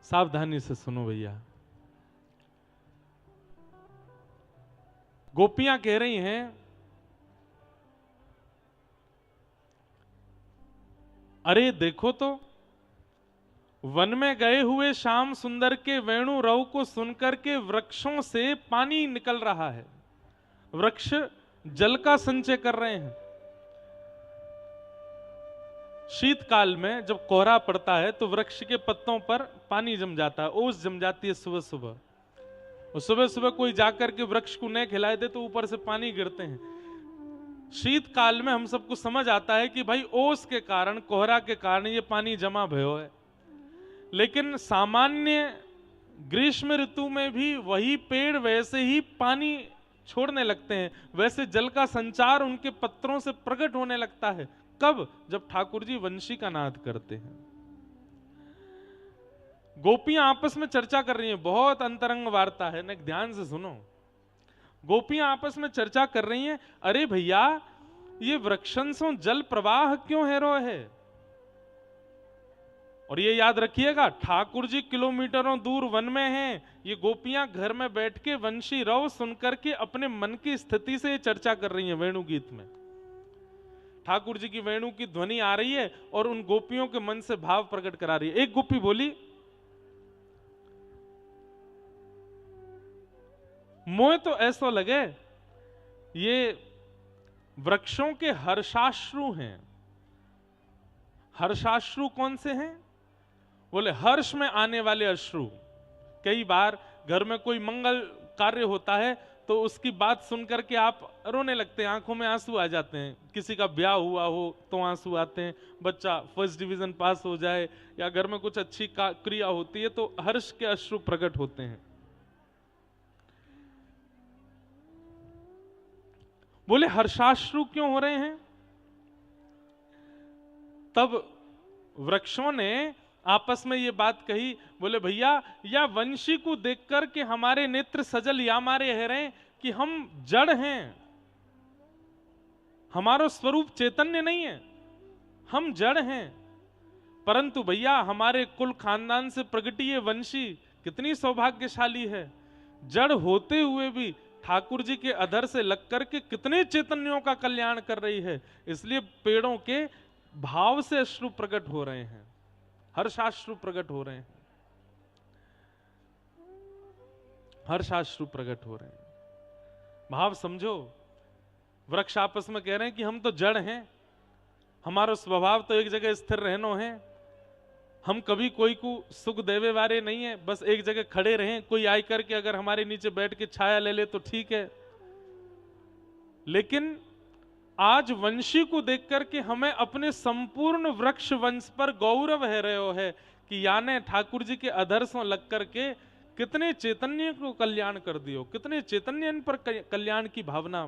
सावधानी से सुनो भैया। गोपियां कह रही हैं, अरे देखो तो वन में गए हुए श्याम सुंदर के वेणु रव को सुनकर के वृक्षों से पानी निकल रहा है, वृक्ष जल का संचय कर रहे हैं। शीतकाल में जब कोहरा पड़ता है तो वृक्ष के पत्तों पर पानी जम जाता है, ओस जम जाती है सुबह सुबह, और सुबह सुबह कोई जाकर के वृक्ष को नहीं खिलाए दे तो ऊपर से पानी गिरते हैं। शीतकाल में हम सबको समझ आता है कि भाई ओस के कारण, कोहरा के कारण ये पानी जमा भयो है। लेकिन सामान्य ग्रीष्म ऋतु में भी वही पेड़ वैसे ही पानी छोड़ने लगते हैं, वैसे जल का संचार उनके पत्रों से प्रकट होने लगता है। कब? जब ठाकुर जी वंशी का नाद करते हैं। गोपियां आपस में चर्चा कर रही हैं, बहुत अंतरंग वार्ता है, न ध्यान से सुनो। गोपियां आपस में चर्चा कर रही हैं, अरे भैया ये वृक्षंसों जल प्रवाह क्यों है रो है। और ये याद रखिएगा, ठाकुर जी किलोमीटरों दूर वन में हैं, ये गोपियां घर में बैठ के वंशी रव सुनकर के अपने मन की स्थिति से चर्चा कर रही हैं। वेणु गीत में ठाकुर जी की वेणु की ध्वनि आ रही है और उन गोपियों के मन से भाव प्रकट करा रही है। एक गोपी बोली, मोए तो ऐसा लगे ये वृक्षों के हर्षाश्रु हैं। हर्षाश्रु कौन से हैं? बोले हर्ष में आने वाले अश्रु। कई बार घर में कोई मंगल कार्य होता है तो उसकी बात सुनकर के आप रोने लगते हैं, आंखों में आंसू आ जाते हैं। किसी का ब्याह हुआ हो तो आंसू आते हैं, बच्चा फर्स्ट डिवीजन पास हो जाए या घर में कुछ अच्छी क्रिया होती है तो हर्ष के अश्रु प्रकट होते हैं। बोले हर्षाश्रु क्यों हो रहे हैं? तब वृक्षों ने आपस में ये बात कही, बोले भैया या वंशी को देखकर के हमारे नेत्र सजल या मारे है रहे कि हम जड़ हैं, हमारा स्वरूप चैतन्य नहीं है, हम जड़ हैं। परंतु भैया हमारे कुल खानदान से प्रगटी ये वंशी कितनी सौभाग्यशाली है, जड़ होते हुए भी ठाकुर जी के अधर से लग करके कितने चैतन्यों का कल्याण कर रही है। इसलिए पेड़ों के भाव से अश्रु प्रकट हो रहे हैं, हर्षाश्रु प्रकट हो रहे हैं, हर्षाश्रु प्रकट हो रहे हैं। भाव समझो, वृक्ष आपस में कह रहे हैं कि हम तो जड़ हैं, हमारा स्वभाव तो एक जगह स्थिर रहनो है, हम कभी कोई को सुख देवे वाले नहीं है, बस एक जगह खड़े रहें, कोई आई करके अगर हमारे नीचे बैठ के छाया ले ले तो ठीक है। लेकिन आज वंशी को देख करके हमें अपने संपूर्ण वृक्ष वंश पर गौरव है रहे है कि याने ठाकुर जी के अधर से लग करके कितने चैतन्य को कल्याण कर दियो, कितने चैतन्य पर कल्याण की भावना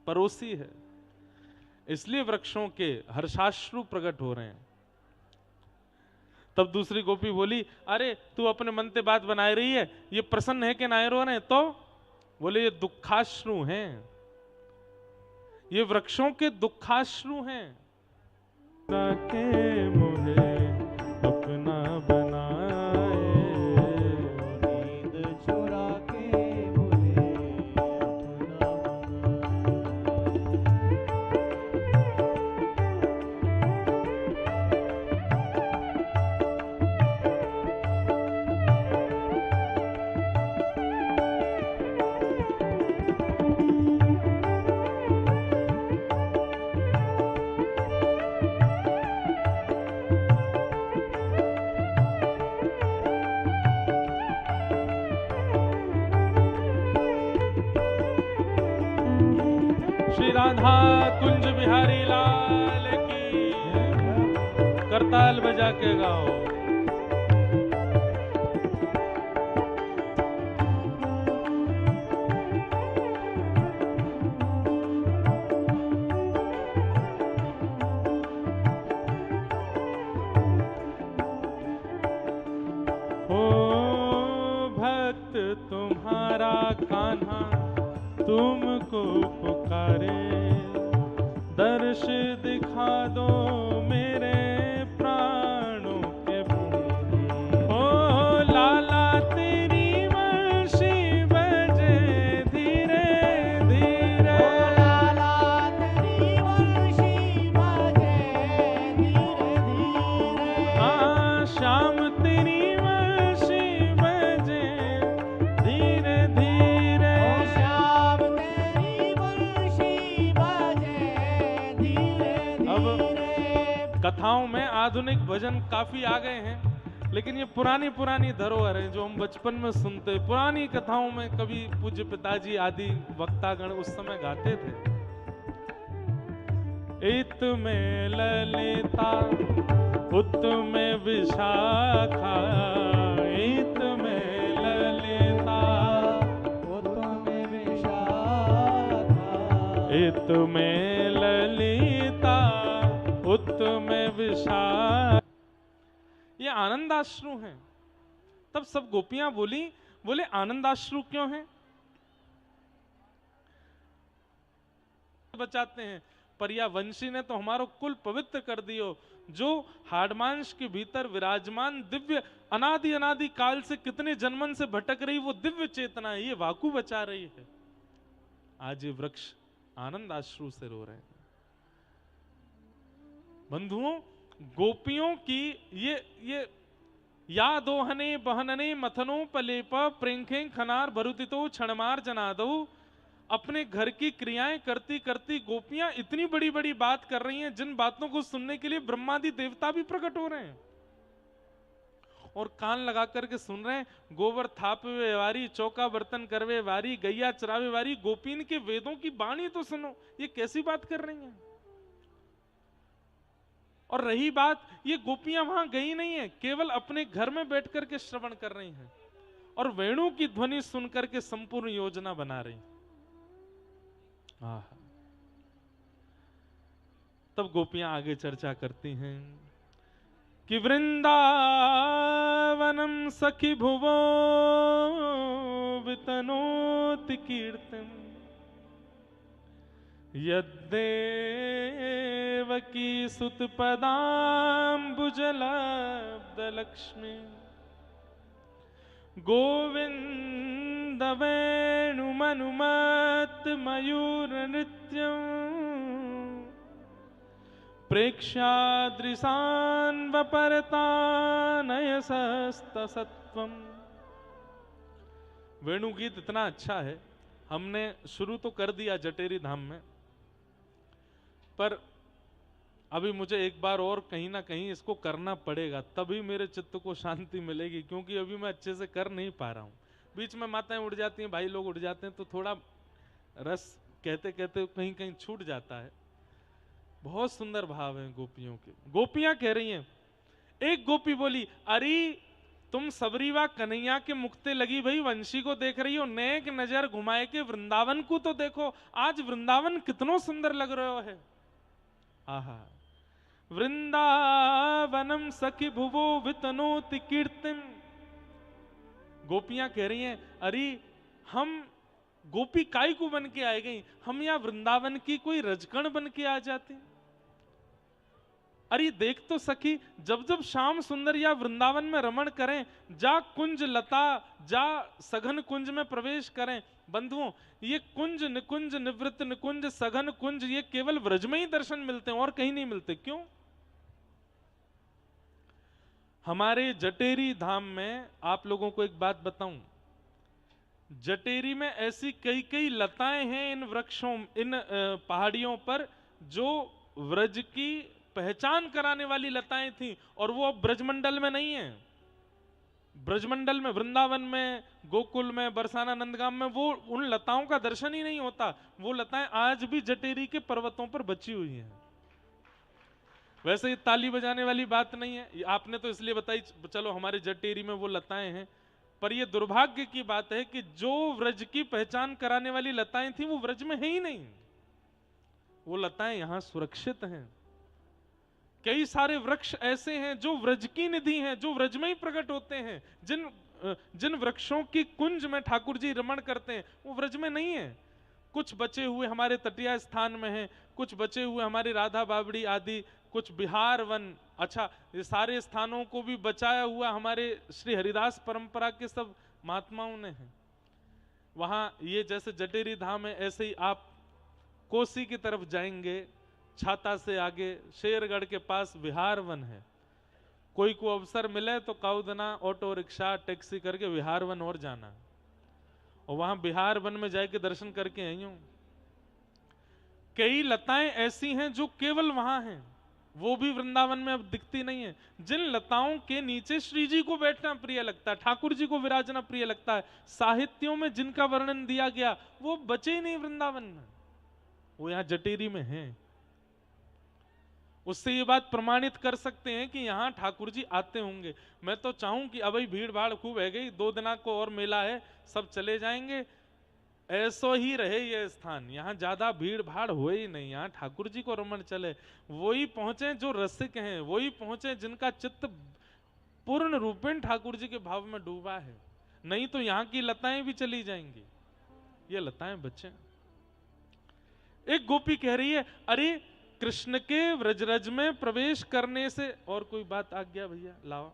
परोसी है। इसलिए वृक्षों के हर्षाश्रु प्रकट हो रहे हैं। तब दूसरी गोपी बोली, अरे तू अपने मन से बात बनाए रही है, ये प्रसन्न है कि नाय रो रहे? तो बोले ये दुखाश्रु हैं, ये वृक्षों के दुखाश्रु हैं। मुझे अपना बनाए, नींद चुरा के मुझे अपना राधा कुंज बिहारी लाल की, करताल बजा के गाओ। ओ भक्त तुम्हारा कान्हा तुमको पुकारे, दर्श दिखा दो मेरे प्राणों के ओ अब कथाओं में आधुनिक भजन काफी आ गए हैं, लेकिन ये पुरानी पुरानी धरोहर है जो हम बचपन में सुनते, पुरानी कथाओं में कभी पूज्य पिताजी आदि वक्तागण उस समय गाते थे। इत में ललिता उत में विशाखा, इत में ललिता उत में विशाखा, इत में ललिता उत में विशाखा। ये आनंदाश्रु हैं। तब सब गोपियां बोली, बोले आनंदाश्रु क्यों हैं? बचाते हैं, पर या वंशी ने तो हमारो कुल पवित्र कर दियो। जो हाड़मांश के भीतर विराजमान दिव्य अनादि अनादि काल से कितने जन्मन से भटक रही वो दिव्य चेतना है, ये वाकु बचा रही है। आज ये वृक्ष आनंदाश्रु से रो रहे हैं। बंधुओं, गोपियों की ये या दोहने बहनने मथनो पलेप प्रेंखे खनार भरुतितो क्षणमार जनादो। अपने घर की क्रियाएं करती करती गोपियां इतनी बड़ी बड़ी बात कर रही हैं, जिन बातों को सुनने के लिए ब्रह्मादि देवता भी प्रकट हो रहे हैं और कान लगा करके सुन रहे हैं। गोबर थापवे वारी, चौका बर्तन करवे वारी, गैया चरावे वारी, गोपीन के वेदों की वाणी तो सुनो, ये कैसी बात कर रही हैं। और रही बात, ये गोपियां वहां गई नहीं है, केवल अपने घर में बैठ करके श्रवण कर रही हैं और वेणु की ध्वनि सुन करके संपूर्ण योजना बना रही। तब गोपियां आगे चर्चा करती हैं कि वृंदावनम सखी भुवो वितनोति कीर्तन, यद्देवकी सुत पदाम्बुजलब्ध लक्ष्मी, गोविंद वेणुमनुमत मयूर नृत्यं, प्रेक्षादृशान् वपरतानयसस्तसत्वम्। वेणु गीत इतना अच्छा है, हमने शुरू तो कर दिया जटेरी धाम में, पर अभी मुझे एक बार और कहीं ना कहीं इसको करना पड़ेगा, तभी मेरे चित्त को शांति मिलेगी, क्योंकि अभी मैं अच्छे से कर नहीं पा रहा हूं। बीच में माताएं उड़ जाती हैं, भाई लोग उड़ जाते हैं, तो थोड़ा रस कहते कहते कहीं कहीं छूट जाता है। बहुत सुंदर भाव है गोपियों के। गोपियां कह रही हैं, एक गोपी बोली, अरे तुम सबरीवा कन्हैया के मुक्ते लगी भाई वंशी को देख रही हो, नेक नजर घुमाए के वृंदावन को तो देखो, आज वृंदावन कितनो सुंदर लग रहा है। आहा, वृंदावनम सखी भुवो वितनोति कीर्तिम। गोपियां कह रही हैं, अरे हम गोपी काय को बन के आए गई, हम यहाँ वृंदावन की कोई रजकण बन के आ जाते। अरे देख तो सखी, जब जब श्याम सुंदर या वृंदावन में रमण करें, जा कुंज लता, जा सघन कुंज में प्रवेश करें। बंधुओं, ये कुंज निकुंज निवृत्त निकुंज सघन कुंज, ये केवल व्रज में ही दर्शन मिलते हैं और कहीं नहीं मिलते। क्यों? हमारे जटेरी धाम में आप लोगों को एक बात बताऊं, जटेरी में ऐसी कई कई लताएं हैं इन वृक्षों, इन पहाड़ियों पर, जो व्रज की पहचान कराने वाली लताएं थी, और वो अब ब्रजमंडल में नहीं है। ब्रजमंडल में, वृंदावन में, गोकुल में, बरसाना नंदगाम में वो उन लताओं का दर्शन ही नहीं होता। वो लताएं आज भी जटेरी के पर्वतों पर बची हुई हैं। वैसे ये ताली बजाने वाली बात नहीं है, आपने तो इसलिए बताई, चलो हमारे जटेरी में वो लताएं हैं, पर ये दुर्भाग्य की बात है कि जो व्रज की पहचान कराने वाली लताएं थी वो व्रज में है ही नहीं। वो लताएं यहां सुरक्षित हैं। कई सारे वृक्ष ऐसे हैं जो व्रज की निधि हैं, जो व्रज में ही प्रकट होते हैं। जिन वृक्षों की कुंज में ठाकुर जी रमण करते हैं वो व्रज में नहीं है। कुछ बचे हुए हमारे तटीय स्थान में हैं, कुछ बचे हुए हमारी राधा बावड़ी आदि, कुछ बिहार वन। अच्छा, ये सारे स्थानों को भी बचाया हुआ हमारे श्री हरिदास परंपरा के सब महात्माओं ने है। वहां ये जैसे जटेरी धाम है, ऐसे ही आप कोसी की तरफ जाएंगे, छाता से आगे शेरगढ़ के पास विहार वन है। कोई को अवसर मिले तो काउदना ऑटो रिक्शा टैक्सी करके विहार वन और जाना, और वहां बिहार वन में जाके दर्शन करके आई हूं। कई लताएं ऐसी हैं जो केवल वहां हैं। वो भी वृंदावन में अब दिखती नहीं है। जिन लताओं के नीचे श्री जी को बैठना प्रिय लगता है, ठाकुर जी को विराजना प्रिय लगता है, साहित्यों में जिनका वर्णन दिया गया, वो बचे ही नहीं वृंदावन में, वो यहाँ जटेरी में हैं। उससे ये बात प्रमाणित कर सकते हैं कि यहाँ ठाकुर जी आते होंगे। मैं तो चाहूं कि अभी भीड़ भाड़ खूब है गई, 2 दिना को और मेला है, सब चले जाएंगे, ऐसो ही रहे ये स्थान, यहाँ ज्यादा भीड़ भाड़ हो ही नहीं, यहाँ ठाकुर जी को रमण चले, वही पहुंचे जो रसिक हैं, वही पहुंचे जिनका चित्त पूर्ण रूपेण ठाकुर जी के भाव में डूबा है। नहीं तो यहाँ की लताएं भी चली जाएंगी, ये लताएं बचे। एक गोपी कह रही है, अरे कृष्ण के व्रजरज में प्रवेश करने से और कोई बात आ गया भैया, लाओ।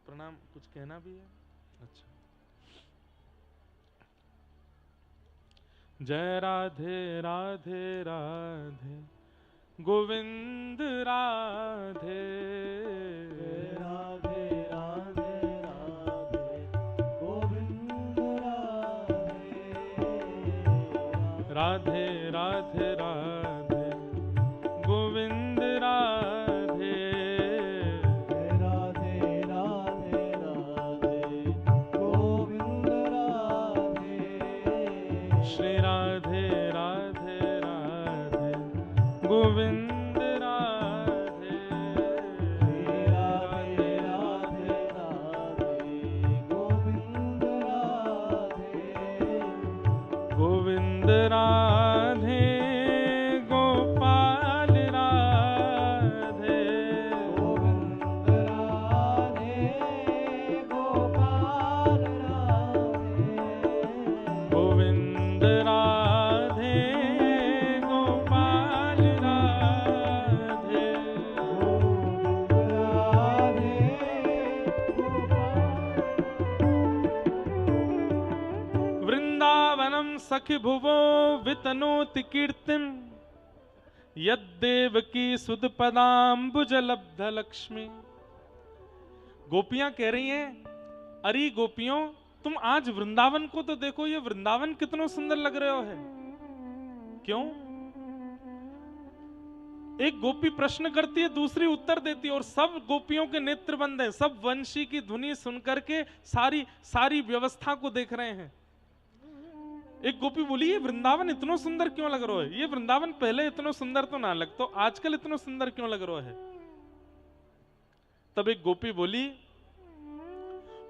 प्रणाम, कुछ कहना भी है? अच्छा। जय राधे राधे राधे गोविंद राधे, राधे राधे राधे गोविंद राधे, राधे राधे राधे गोविंद राधे, राधे राधे राधे गोविंद राधे, श्री राधे राधे राधे गोविंद राधे, राधे राधे राधे गोविंद राधे, गोविंद राधे गोपाल राधे, गोविंद राधे गोपाल राधे, गोविंद राधे गोपाल राधे, राधे वृंदावनम सखि भुवो वितनोति कीर्तिम, यद्देवकी सुध पदाम्बुज लब्ध लक्ष्मी। गोपियां कह रही हैं, अरे गोपियों, तुम आज वृंदावन को तो देखो, ये वृंदावन कितना सुंदर लग रहे हो है। क्यों? एक गोपी प्रश्न करती है, दूसरी उत्तर देती है, और सब गोपियों के नेत्र बंद हैं, सब वंशी की धुनी सुनकर के सारी सारी व्यवस्था को देख रहे हैं। एक गोपी बोली, ये वृंदावन इतना सुंदर क्यों लग रहा है? ये वृंदावन पहले इतना सुंदर तो ना लगता, आजकल इतना सुंदर क्यों लग रहा है? तब एक गोपी बोली,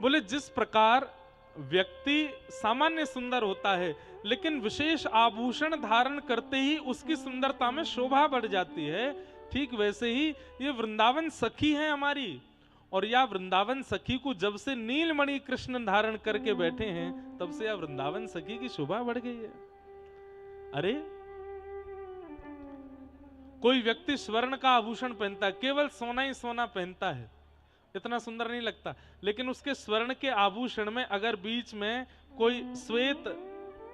बोले जिस प्रकार व्यक्ति सामान्य सुंदर होता है, लेकिन विशेष आभूषण धारण करते ही उसकी सुंदरता में शोभा बढ़ जाती है, ठीक वैसे ही ये वृंदावन सखी है हमारी, और या वृंदावन सखी को जब से नीलमणि कृष्ण धारण करके बैठे हैं, तब से या वृंदावन सखी की शोभा बढ़ गई है। अरे कोई व्यक्ति स्वर्ण का आभूषण पहनता है, केवल सोना ही सोना पहनता है, इतना सुंदर नहीं लगता, लेकिन उसके स्वर्ण के आभूषण में अगर बीच में कोई श्वेत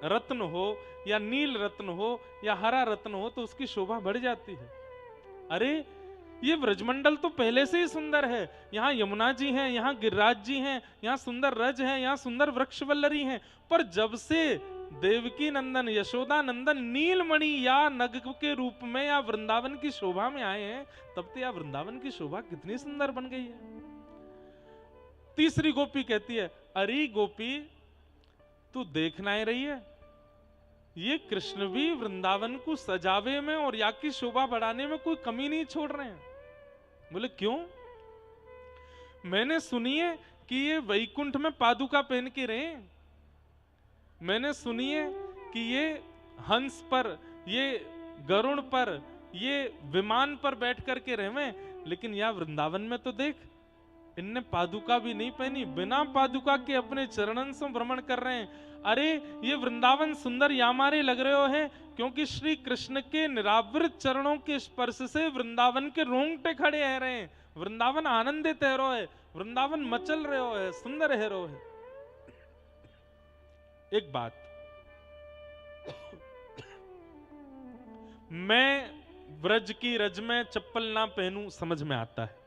रत्न हो या नील रत्न हो या हरा रत्न हो तो उसकी शोभा बढ़ जाती है। अरे ये ब्रजमंडल तो पहले से ही सुंदर है, यहाँ यमुना जी हैं, यहाँ गिरिराज जी हैं, यहाँ सुंदर रज हैं, यहाँ सुंदर वृक्षवल्लरी हैं, पर जब से देवकी नंदन यशोदा नंदन नीलमणि या नग के रूप में या वृंदावन की शोभा में आए हैं, तब तो या वृंदावन की शोभा कितनी सुंदर बन गई है। तीसरी गोपी कहती है, अरे गोपी तू देखना ही रही है, ये कृष्ण भी वृंदावन को सजावे में और या की शोभा बढ़ाने में कोई कमी नहीं छोड़ रहे हैं। बोले क्यों? मैंने सुनी है कि ये वैकुंठ में पादुका पहन के रहे, मैंने सुनी है कि ये हंस पर, ये गरुड़ पर, ये विमान पर बैठ करके रहे, लेकिन यहाँ वृंदावन में तो देख, इनने पादुका भी नहीं पहनी, बिना पादुका के अपने चरणन से भ्रमण कर रहे हैं। अरे ये वृंदावन सुंदर यामारे लग रहे हो है क्योंकि श्री कृष्ण के निरावृत चरणों के स्पर्श से वृंदावन के रोंगटे खड़े है रहे हैं, वृंदावन आनंदित है रो है, वृंदावन मचल रहे हो है, सुंदर है रो है। एक बात, मैं व्रज की रज में चप्पल ना पहनूं समझ में आता है।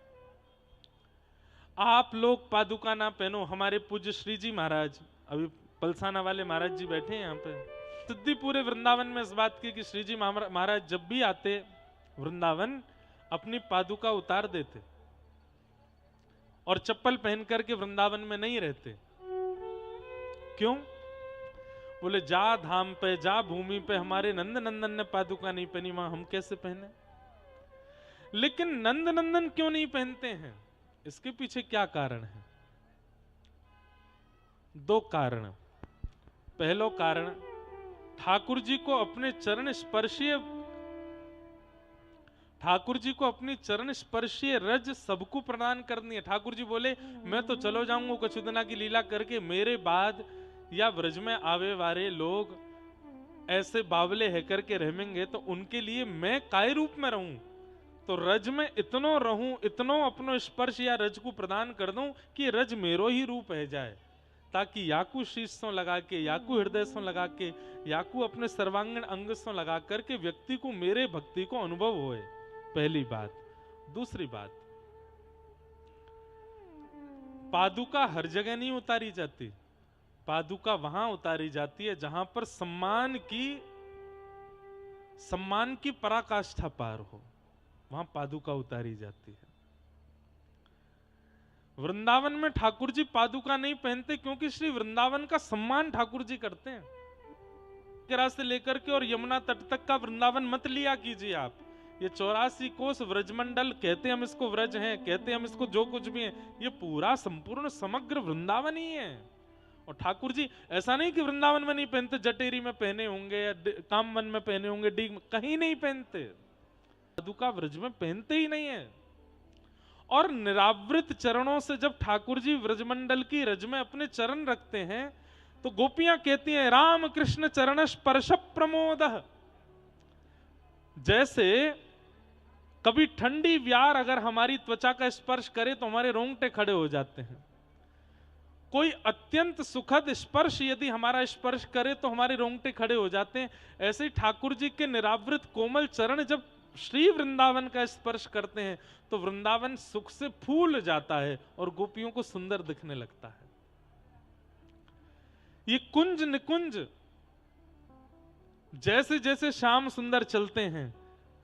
आप लोग पादुका ना पहनो। हमारे पूज्य श्री जी महाराज, अभी पलसाना वाले महाराज जी बैठे हैं यहाँ पे, सिद्धि पूरे वृंदावन में इस बात की कि श्री जी महाराज जब भी आते वृंदावन अपनी पादुका उतार देते और चप्पल पहन करके वृंदावन में नहीं रहते। क्यों? बोले जा धाम पे, जा भूमि पे हमारे नंद नंदन ने पादुका नहीं पहनी, वहां हम कैसे पहने। लेकिन नंद नंदन क्यों नहीं पहनते हैं? इसके पीछे क्या कारण है? दो कारण। पहलो कारण, ठाकुर जी को अपने चरण स्पर्शीय, ठाकुर जी को अपनी चरण स्पर्शीय रज सबको प्रदान करनी है। ठाकुर जी बोले मैं तो चलो जाऊंगा कुछ दिना की लीला करके, मेरे बाद या व्रज में आवे वाले लोग ऐसे बावले है करके रहेंगे तो उनके लिए मैं काय रूप में रहूं। तो रज में इतनो रहूं, इतनो अपनो स्पर्श या रज को प्रदान कर दूं कि रज मेरो ही रूप है जाए, ताकि याकू शीश सो लगा के, याकू हृदय सो लगा के, याकू अपने सर्वांगीण अंग सो लगा करके व्यक्ति को मेरे भक्ति को अनुभव होए। पहली बात। दूसरी बात, पादुका हर जगह नहीं उतारी जाती। पादुका वहां उतारी जाती है जहां पर सम्मान की पराकाष्ठा पार हो, वहां पादुका उतारी जाती है। वृंदावन में ठाकुर जी पादुका नहीं पहनते क्योंकि श्री वृंदावन का सम्मान ठाकुर जी करते हैं। किरा से लेकर के और यमुना तट तक का वृंदावन मत लिया कीजिए आप। ये 84 कोस व्रजमंडल कहते हम इसको, व्रज हैं कहते हम इसको, जो कुछ भी है ये पूरा संपूर्ण समग्र वृंदावन ही है। और ठाकुर जी ऐसा नहीं कि वृंदावन में नहीं पहनते, जटेरी में पहने होंगे या कामवन में पहने होंगे, डीग में, कहीं नहीं पहनते। पादुका व्रज में पहनते ही नहीं है। और निरावृत चरणों से जब ठाकुर जी व्रजमंडल की रज में अपने चरण रखते हैं तो गोपियां कहती हैं राम कृष्ण चरण स्पर्श प्रमोद। जैसे कभी ठंडी व्यार अगर हमारी त्वचा का स्पर्श करे तो हमारे रोंगटे खड़े हो जाते हैं। कोई अत्यंत सुखद स्पर्श यदि हमारा स्पर्श करे तो हमारे रोंगटे खड़े हो जाते हैं। ऐसे ही ठाकुर जी के निरावृत कोमल चरण जब श्री वृंदावन का स्पर्श करते हैं तो वृंदावन सुख से फूल जाता है और गोपियों को सुंदर दिखने लगता है। ये कुंज निकुंज जैसे जैसे श्याम सुंदर चलते हैं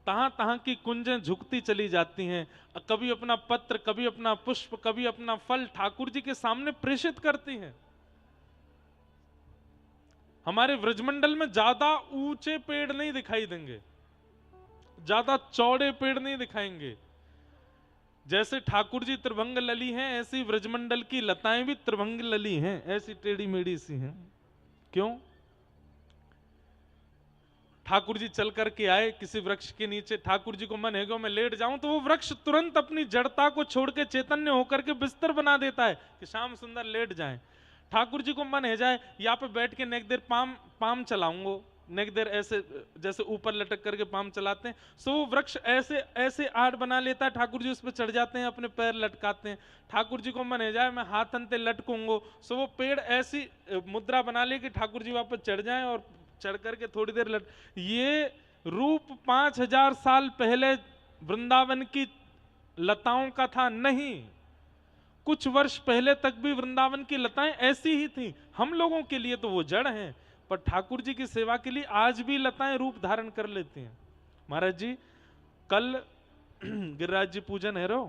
तहां तहां की कुंजें झुकती चली जाती हैं। कभी अपना पत्र, कभी अपना पुष्प, कभी अपना फल ठाकुर जी के सामने प्रेषित करती हैं। हमारे व्रजमंडल में ज्यादा ऊंचे पेड़ नहीं दिखाई देंगे, ज्यादा चौड़े पेड़ नहीं दिखाएंगे। जैसे ठाकुर जी त्रिभंग लली हैं ऐसी व्रजमंडल की लताएं भी त्रिभंग लली हैं, ऐसी टेढ़ी मेढ़ी सी हैं। क्यों? ठाकुर जी चल करके आए किसी वृक्ष के नीचे, ठाकुर जी को मन है कि मैं लेट जाऊं, तो वो वृक्ष तुरंत अपनी जड़ता को छोड़ के चैतन्य होकर के बिस्तर बना देता है कि श्याम सुंदर लेट जाएं। ठाकुर जी को मन है जाए यहाँ पे बैठ के नेक देर पाम चलाऊंगो, नेक देर ऐसे जैसे ऊपर लटक करके पाम चलाते हैं, सो वो वृक्ष ऐसे ऐसे आड़ बना लेता है। ठाकुर जी उस पर चढ़ जाते हैं, अपने पैर लटकाते हैं। ठाकुर जी को मन है जाए मैं हाथ अंते लटकूंगो, सो वो पेड़ ऐसी मुद्रा बना ले कि ठाकुर जी वापस चढ़ जाएं और चढ़ करके थोड़ी देर ये रूप 5000 साल पहले वृंदावन की लताओं का था नहीं, कुछ वर्ष पहले तक भी वृंदावन की लताएं ऐसी ही थी। हम लोगों के लिए तो वो जड़ हैं, पर ठाकुर जी की सेवा के लिए आज भी लताएं रूप धारण कर लेती हैं। महाराज जी कल गिरिराज जी पूजन है रो,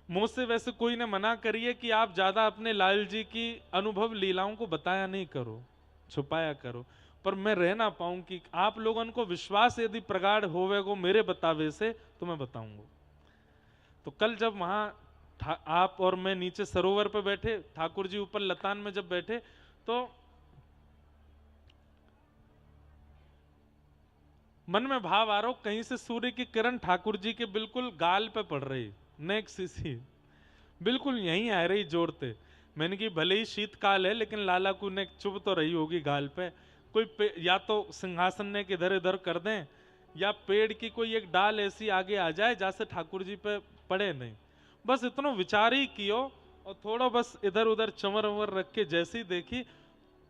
मुझसे वैसे कोई ने मना करिए कि आप ज्यादा अपने लाल जी की अनुभव लीलाओं को बताया नहीं करो, छुपाया करो, पर मैं रह ना पाऊं कि आप लोगों को विश्वास यदि प्रगाढ़ होवेगो मेरे बतावे से तो मैं बताऊंगा। तो कल जब वहां आप और मैं नीचे सरोवर पे बैठे, ठाकुर जी ऊपर लतान में जब बैठे, तो मन में भाव आ रहा हो कहीं से सूर्य की किरण ठाकुर जी के बिल्कुल गाल पे पड़ रही, नेक सी बिल्कुल यहीं आ रही जोड़ते। मैंने कि भले ही शीतकाल है लेकिन लाला को नेक चुभ तो रही होगी गाल पे। कोई या तो सिंहासन ने इधर इधर कर दें या पेड़ की कोई एक डाल ऐसी आगे आ जाए जैसे ठाकुर जी पे पड़े नहीं, बस इतना विचार ही कियो और थोड़ा बस इधर उधर चमर उमर रख के जैसी देखी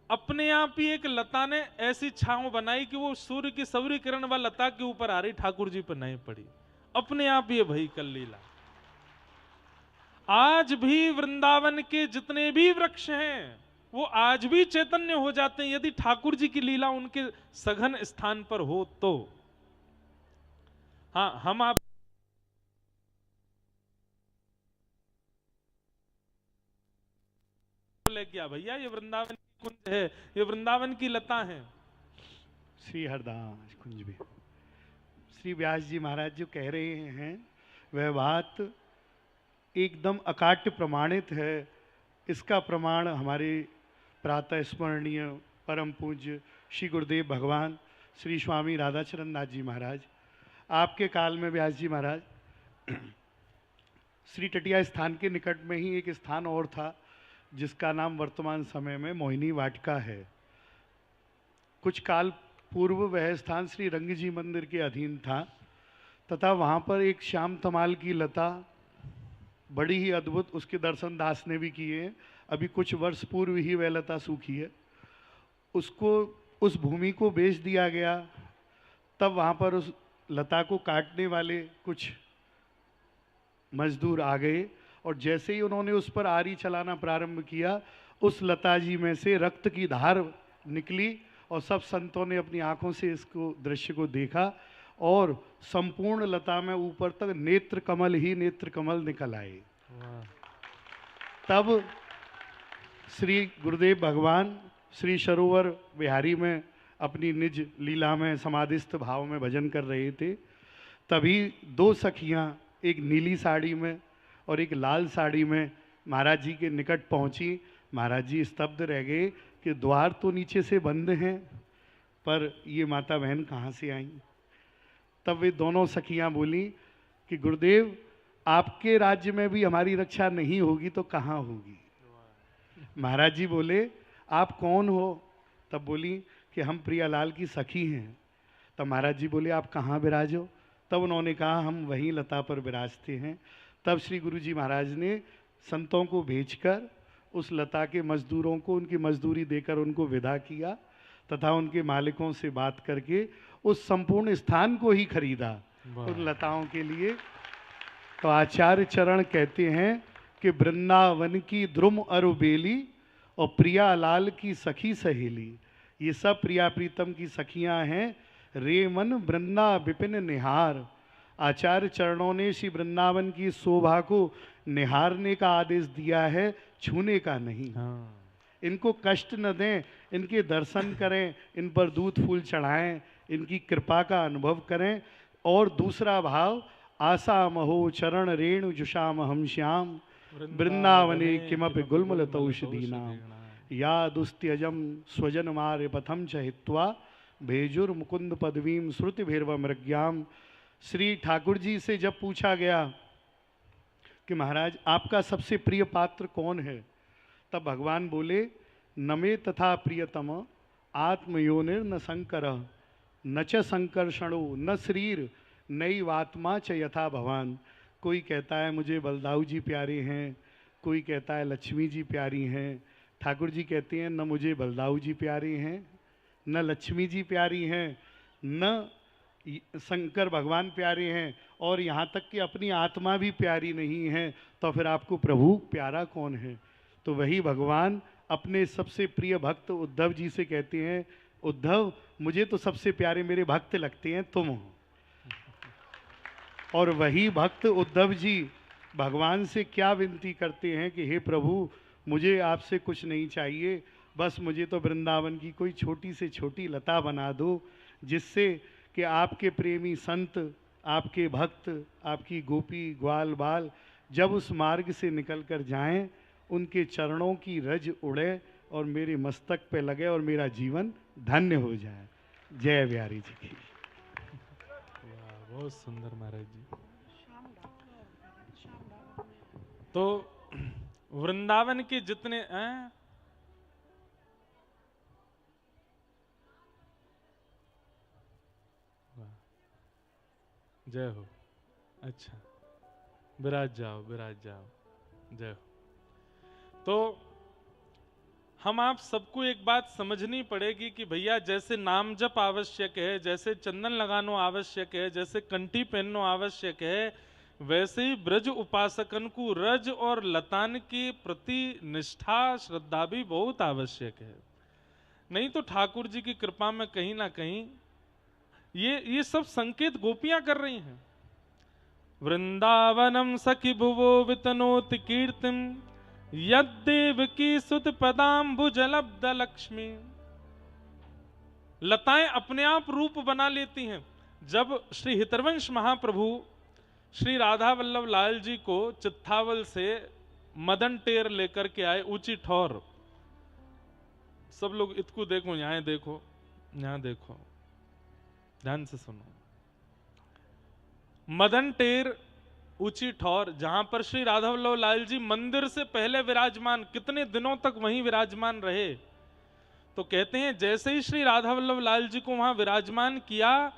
अपने आप ही एक लता ने ऐसी छांव बनाई कि वो सूर्य की सौरी किरण वह लता के ऊपर आ रही, ठाकुर जी पर नहीं पड़ी। अपने आप ये भई कल लीला। आज भी वृंदावन के जितने भी वृक्ष हैं वो आज भी चैतन्य हो जाते हैं यदि ठाकुर जी की लीला उनके सघन स्थान पर हो तो। हाँ, हम आप बोले क्या भैया, ये वृंदावन की कुंज है, ये वृंदावन की लता है। श्री हरदास कुंज में श्री व्यास जी महाराज जो कह रहे हैं वह बात एकदम अकाट्य प्रमाणित है। इसका प्रमाण हमारे प्रातः स्मरणीय परम पूज्य श्री गुरुदेव भगवान श्री स्वामी राधाचरण नाथ जी महाराज, आपके काल में व्यास जी महाराज श्री टटिया स्थान के निकट में ही एक स्थान और था जिसका नाम वर्तमान समय में मोहिनी वाटिका है। कुछ काल पूर्व वह स्थान श्री रंग जी मंदिर के अधीन था तथा वहाँ पर एक श्याम तमाल की लता बड़ी ही अद्भुत, उसके दर्शन दास ने भी किए हैं। अभी कुछ वर्ष पूर्व ही वह लता सूखी है, उसको उस भूमि को बेच दिया गया। तब वहाँ पर उस लता को काटने वाले कुछ मजदूर आ गए और जैसे ही उन्होंने उस पर आरी चलाना प्रारंभ किया, उस लता जी में से रक्त की धार निकली और सब संतों ने अपनी आंखों से इसको दृश्य को देखा और संपूर्ण लता में ऊपर तक नेत्र कमल ही नेत्र कमल निकल आए। तब श्री गुरुदेव भगवान श्री सरोवर विहारी में अपनी निज लीला में समाधिस्थ भाव में भजन कर रहे थे। तभी दो सखियां, एक नीली साड़ी में और एक लाल साड़ी में महाराज जी के निकट पहुंची। महाराज जी स्तब्ध रह गए कि द्वार तो नीचे से बंद हैं, पर ये माता बहन कहाँ से आई। तब वे दोनों सखियां बोली कि गुरुदेव, आपके राज्य में भी हमारी रक्षा नहीं होगी तो कहाँ होगी। महाराज जी बोले, आप कौन हो। तब बोली कि हम प्रियालाल की सखी हैं। तब महाराज जी बोले, आप कहाँ विराजो। तब उन्होंने कहा, हम वहीं लता पर विराजते हैं। तब श्री गुरु जी महाराज ने संतों को भेजकर उस लता के मजदूरों को उनकी मजदूरी देकर उनको विदा किया तथा उनके मालिकों से बात करके उस संपूर्ण स्थान को ही खरीदा उन लताओं के लिए। तो आचार्य चरण कहते हैं कि वृंदावन की द्रुम अरु बेली और प्रिया लाल की सखी सहेली, ये सब प्रिया प्रीतम की सखियां हैं। रे मन वृंदा विपिन निहार। आचार्य चरणों ने श्री वृंदावन की शोभा को निहारने का आदेश दिया है, छूने का नहीं। इनको कष्ट न दें, इनके दर्शन करें, इन पर दूध फूल चढ़ाएं, इनकी कृपा का अनुभव करें। और दूसरा भाव, आशा महो चरण रेणु जुषाम हम श्याम वृंदावने किमपि गुल्मलतौषधीनाम या दुस्त्यजम स्वजन मार्य पथम च हित्वा भेजुर मुकुंद पदवीम श्रुति भैरव मृग्याम। श्री ठाकुर जी से जब पूछा गया कि महाराज आपका सबसे प्रिय पात्र कौन है, तब भगवान बोले, नमे तथा प्रियतम आत्मयोनिर न शंकर न च संकर्षणो न शरीर नैवात्मा च यथा भवान। कोई कहता है मुझे बलदाऊ जी प्यारे हैं, कोई कहता है लक्ष्मी जी प्यारी हैं। ठाकुर जी कहते हैं, न मुझे बलदाऊ जी प्यारे हैं, न लक्ष्मी जी प्यारी हैं, न शंकर भगवान प्यारे हैं, और यहाँ तक कि अपनी आत्मा भी प्यारी नहीं है। तो फिर आपको प्रभु प्यारा कौन है। तो वही भगवान अपने सबसे प्रिय भक्त उद्धव जी से कहते हैं, उद्धव मुझे तो सबसे प्यारे मेरे भक्त लगते हैं तुम हो। और वही भक्त उद्धव जी भगवान से क्या विनती करते हैं कि हे प्रभु, मुझे आपसे कुछ नहीं चाहिए, बस मुझे तो वृंदावन की कोई छोटी से छोटी लता बना दो, जिससे कि आपके प्रेमी संत, आपके भक्त, आपकी गोपी ग्वाल बाल जब उस मार्ग से निकल कर जाएं, उनके चरणों की रज उड़े और मेरे मस्तक पे लगे और मेरा जीवन धन्य हो जाए। जय बिहारी जी की। बहुत सुंदर महाराज जी। तो वृंदावन के जितने हैं, जय हो। अच्छा, विराज जाओ, विराज जाओ, जय हो। तो हम आप सबको एक बात समझनी पड़ेगी कि भैया जैसे नाम जप आवश्यक है, जैसे चंदन लगानो आवश्यक है, जैसे कंठी पहननो आवश्यक है, वैसे ही ब्रज उपासकन को रज और लतान के प्रति निष्ठा श्रद्धा भी बहुत आवश्यक है। नहीं तो ठाकुर जी की कृपा में कहीं ना कहीं ये सब संकेत गोपियां कर रही हैं। वृंदावनम सखी भुवो वितनोति कीर्तिम यद्देव की सुत पदाम्बुजलब्ध लक्ष्मी। लताएं अपने आप रूप बना लेती हैं। जब श्री हितरवंश महाप्रभु श्री राधा वल्लभ लाल जी को चित्तावल से मदन टेर लेकर के आए, ऊंची ठौर, सब लोग इसको देखो, यहां देखो, यहां देखो, ध्यान से सुनो। मदन टेर ऊंची ठौर, जहां पर श्री राधा वल्लभ लाल जी मंदिर से पहले विराजमान, कितने दिनों तक वहीं विराजमान रहे। तो कहते हैं जैसे ही श्री राधा वल्लभ लाल जी को वहां विराजमान किया,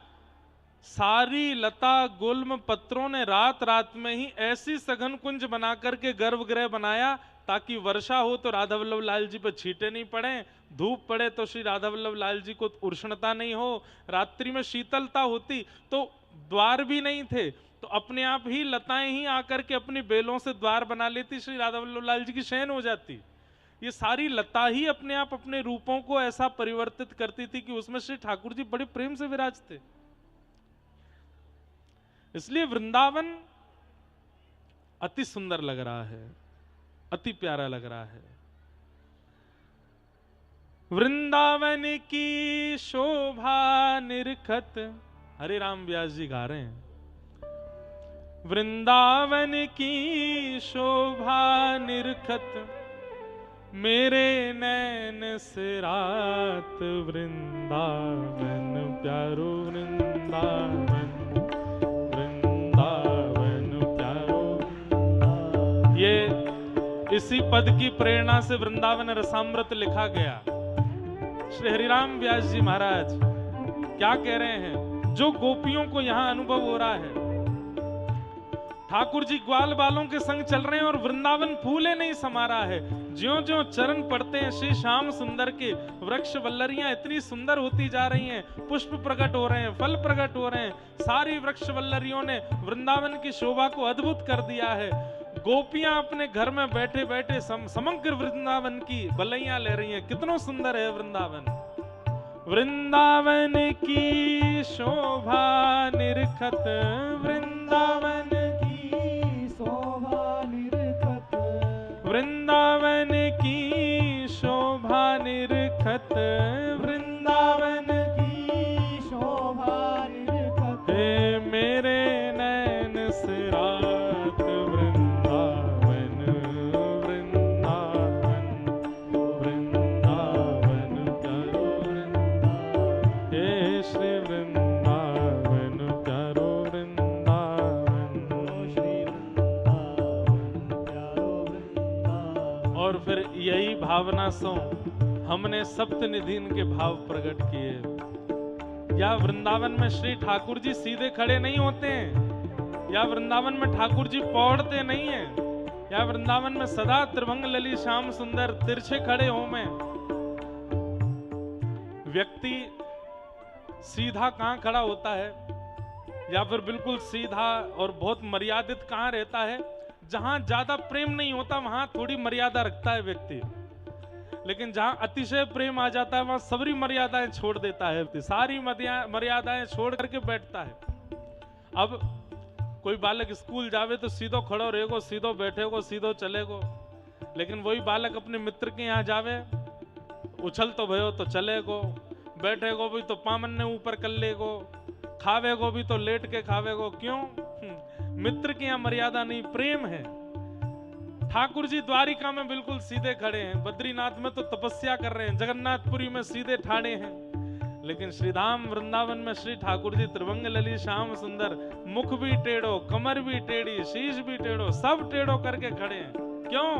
सारी लता गुल्म पत्रों ने रात रात में ही ऐसी सघन कुंज बना करके गर्भगृह बनाया ताकि वर्षा हो तो राधा वल्लभ लाल जी पर छींटे नहीं पड़े, धूप पड़े तो श्री राधा वल्लभ लाल जी को उष्णता नहीं हो, रात्रि में शीतलता होती तो द्वार भी नहीं थे तो अपने आप ही लताएं ही आकर के अपनी बेलों से द्वार बना लेती, श्री राधा वल्लभ लाल जी की शयन हो जाती। ये सारी लता ही अपने आप अपने रूपों को ऐसा परिवर्तित करती थी कि उसमें श्री ठाकुर जी बड़े प्रेम से विराजते। इसलिए वृंदावन अति सुंदर लग रहा है, अति प्यारा लग रहा है। वृंदावन की शोभा निरखत, हरे राम व्यास जी गा रहे हैं। वृंदावन की शोभा निरखत मेरे नैन से रात, वृंदावन प्यारो वृंदावन, वृंदावन प्यारो। ये इसी पद की प्रेरणा से वृंदावन रसामृत लिखा गया। श्री हरिराम व्यास जी महाराज क्या कह रहे हैं, जो गोपियों को यहां अनुभव हो रहा है, ठाकुर जी ग्वाल बालों के संग चल रहे हैं और वृंदावन फूले नहीं समा रहा है। ज्यों ज्यों चरण पड़ते हैं श्री श्याम सुंदर के, वृक्ष वल्लरियां इतनी सुंदर होती जा रही हैं, पुष्प प्रकट हो रहे हैं, फल प्रकट हो रहे हैं, सारी वृक्ष वल्लरियों ने वृंदावन की शोभा को अद्भुत कर दिया है। गोपियां अपने घर में बैठे बैठे समग्र वृंदावन की भलैया ले रही हैं। कितना सुंदर है वृंदावन। वृंदावन की शोभा निरखत, वृंदावन की शोभा निरखत, वृंदावन की शोभा निरखत, वृंदावन की शोभा निरखत, हे मेरे नैन से रात, वृंदावन वृंदावन वृंदावन प्यारो वृंदावन, हे श्री वृंदावन प्यारो वृंदावन, श्री वृंदावन प्यारो वृंदावन। और फिर यही भावना से हमने सप्तनिधीन के भाव प्रकट किए। या वृंदावन में श्री ठाकुर जी सीधे खड़े नहीं होते हैं, या वृंदावन में ठाकुर जी पौड़ते नहीं हैं, या वृंदावन में सदा त्रिभंग लली श्याम सुंदर तिरछे खड़े हो में। व्यक्ति सीधा कहां खड़ा होता है, या फिर बिल्कुल सीधा और बहुत मर्यादित कहां रहता है, जहां ज्यादा प्रेम नहीं होता वहां थोड़ी मर्यादा रखता है व्यक्ति, लेकिन जहां अतिशय प्रेम आ जाता है वहां सबरी मर्यादाएं छोड़ देता है, सारी मर्यादाएं छोड़ करके बैठता है। अब कोई बालक स्कूल जावे तो सीधो खड़ो रहेगो, सीधो बैठेगो, सीधो चलेगो, लेकिन वही बालक अपने मित्र के यहाँ जावे, उछल तो भयो तो चलेगो, बैठेगो भी तो पामन ने ऊपर कर लेगो, खावेगो भी तो लेट के खावेगो। क्यों? मित्र की यहाँ मर्यादा नहीं, प्रेम है। ठाकुर जी द्वारिका में बिल्कुल सीधे खड़े हैं, बद्रीनाथ में तो तपस्या कर रहे हैं, जगन्नाथपुरी में सीधे ठाड़े हैं, लेकिन श्रीधाम वृंदावन में श्री ठाकुर जी त्रिभंग लली श्याम सुंदर, मुख भी टेढ़ो, कमर भी टेढ़ी, शीश भी टेढ़ो, सब टेढ़ो करके खड़े हैं। क्यों?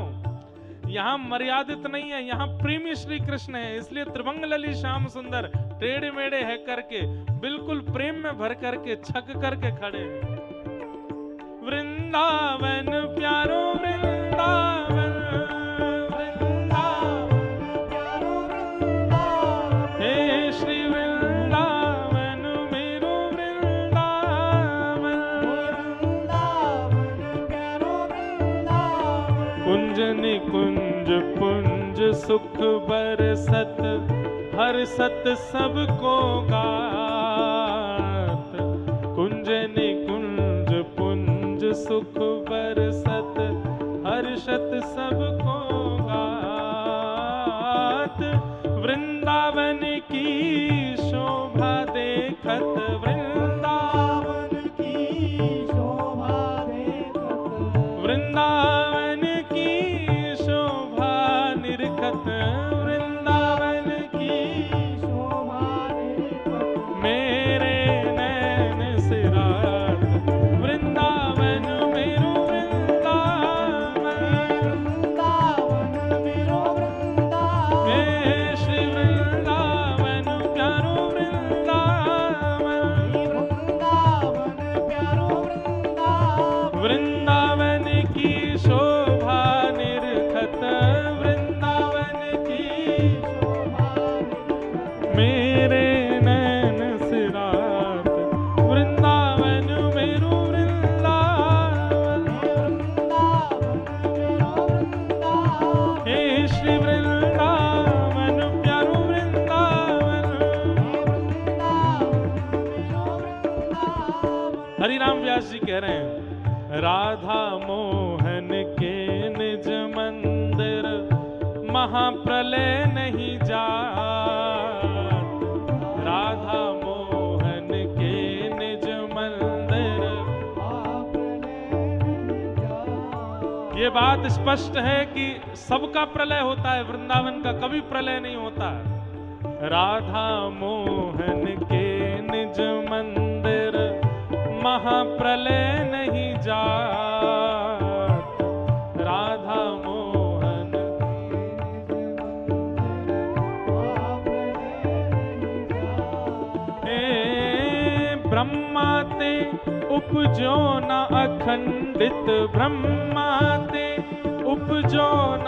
यहाँ मर्यादित नहीं है, यहाँ प्रेमी श्री कृष्ण है, इसलिए त्रिभंग लली श्याम सुंदर टेढ़े मेढ़े है करके बिल्कुल प्रेम में भर करके छक करके खड़े हैं। वृंदावन प्यारो वृंदावन, वृंदावन कुंज निकुंज पुंज सुख बरसत हर्षत सबको गात। कुंज निकुंज पुंज सुख बरसत हर्षत सबको गात। वृंदावन की शोभा देखत वृंदावन की शोभा देखत वृंदावन की शोभा निरखत वृंदावन की शोभा देखत मेरे नैन से रात वृंदावन मेरो वृंदावन वृंदावन मेरो वृंदावन हे श्री वृंदावन प्यारो वृंदावन वृंदावन प्यारो वृंदावन वृंदावन की शोभा निरखत वृंदावन की शोभा मेरे नैन से रात वृंदावन मेरो वृंदावन वृंदावन मेरो वृंदावन हे श्री वृंदावन प्यारो वृंदावन हरिराम व्यास जी कह रहे हैं राधा मोहन के निज मंदिर महाप्रलय नहीं जात। राधा मोहन के निज मंदिर ये बात स्पष्ट है कि सबका प्रलय होता है, वृंदावन का कभी प्रलय नहीं होता है। राधा मोहन के निज मंदिर महाप्रलय नहीं जात। राधा मोहन हे ब्रह्मा ते उपजो न अखंडित ब्रह्मा ते उपजो न।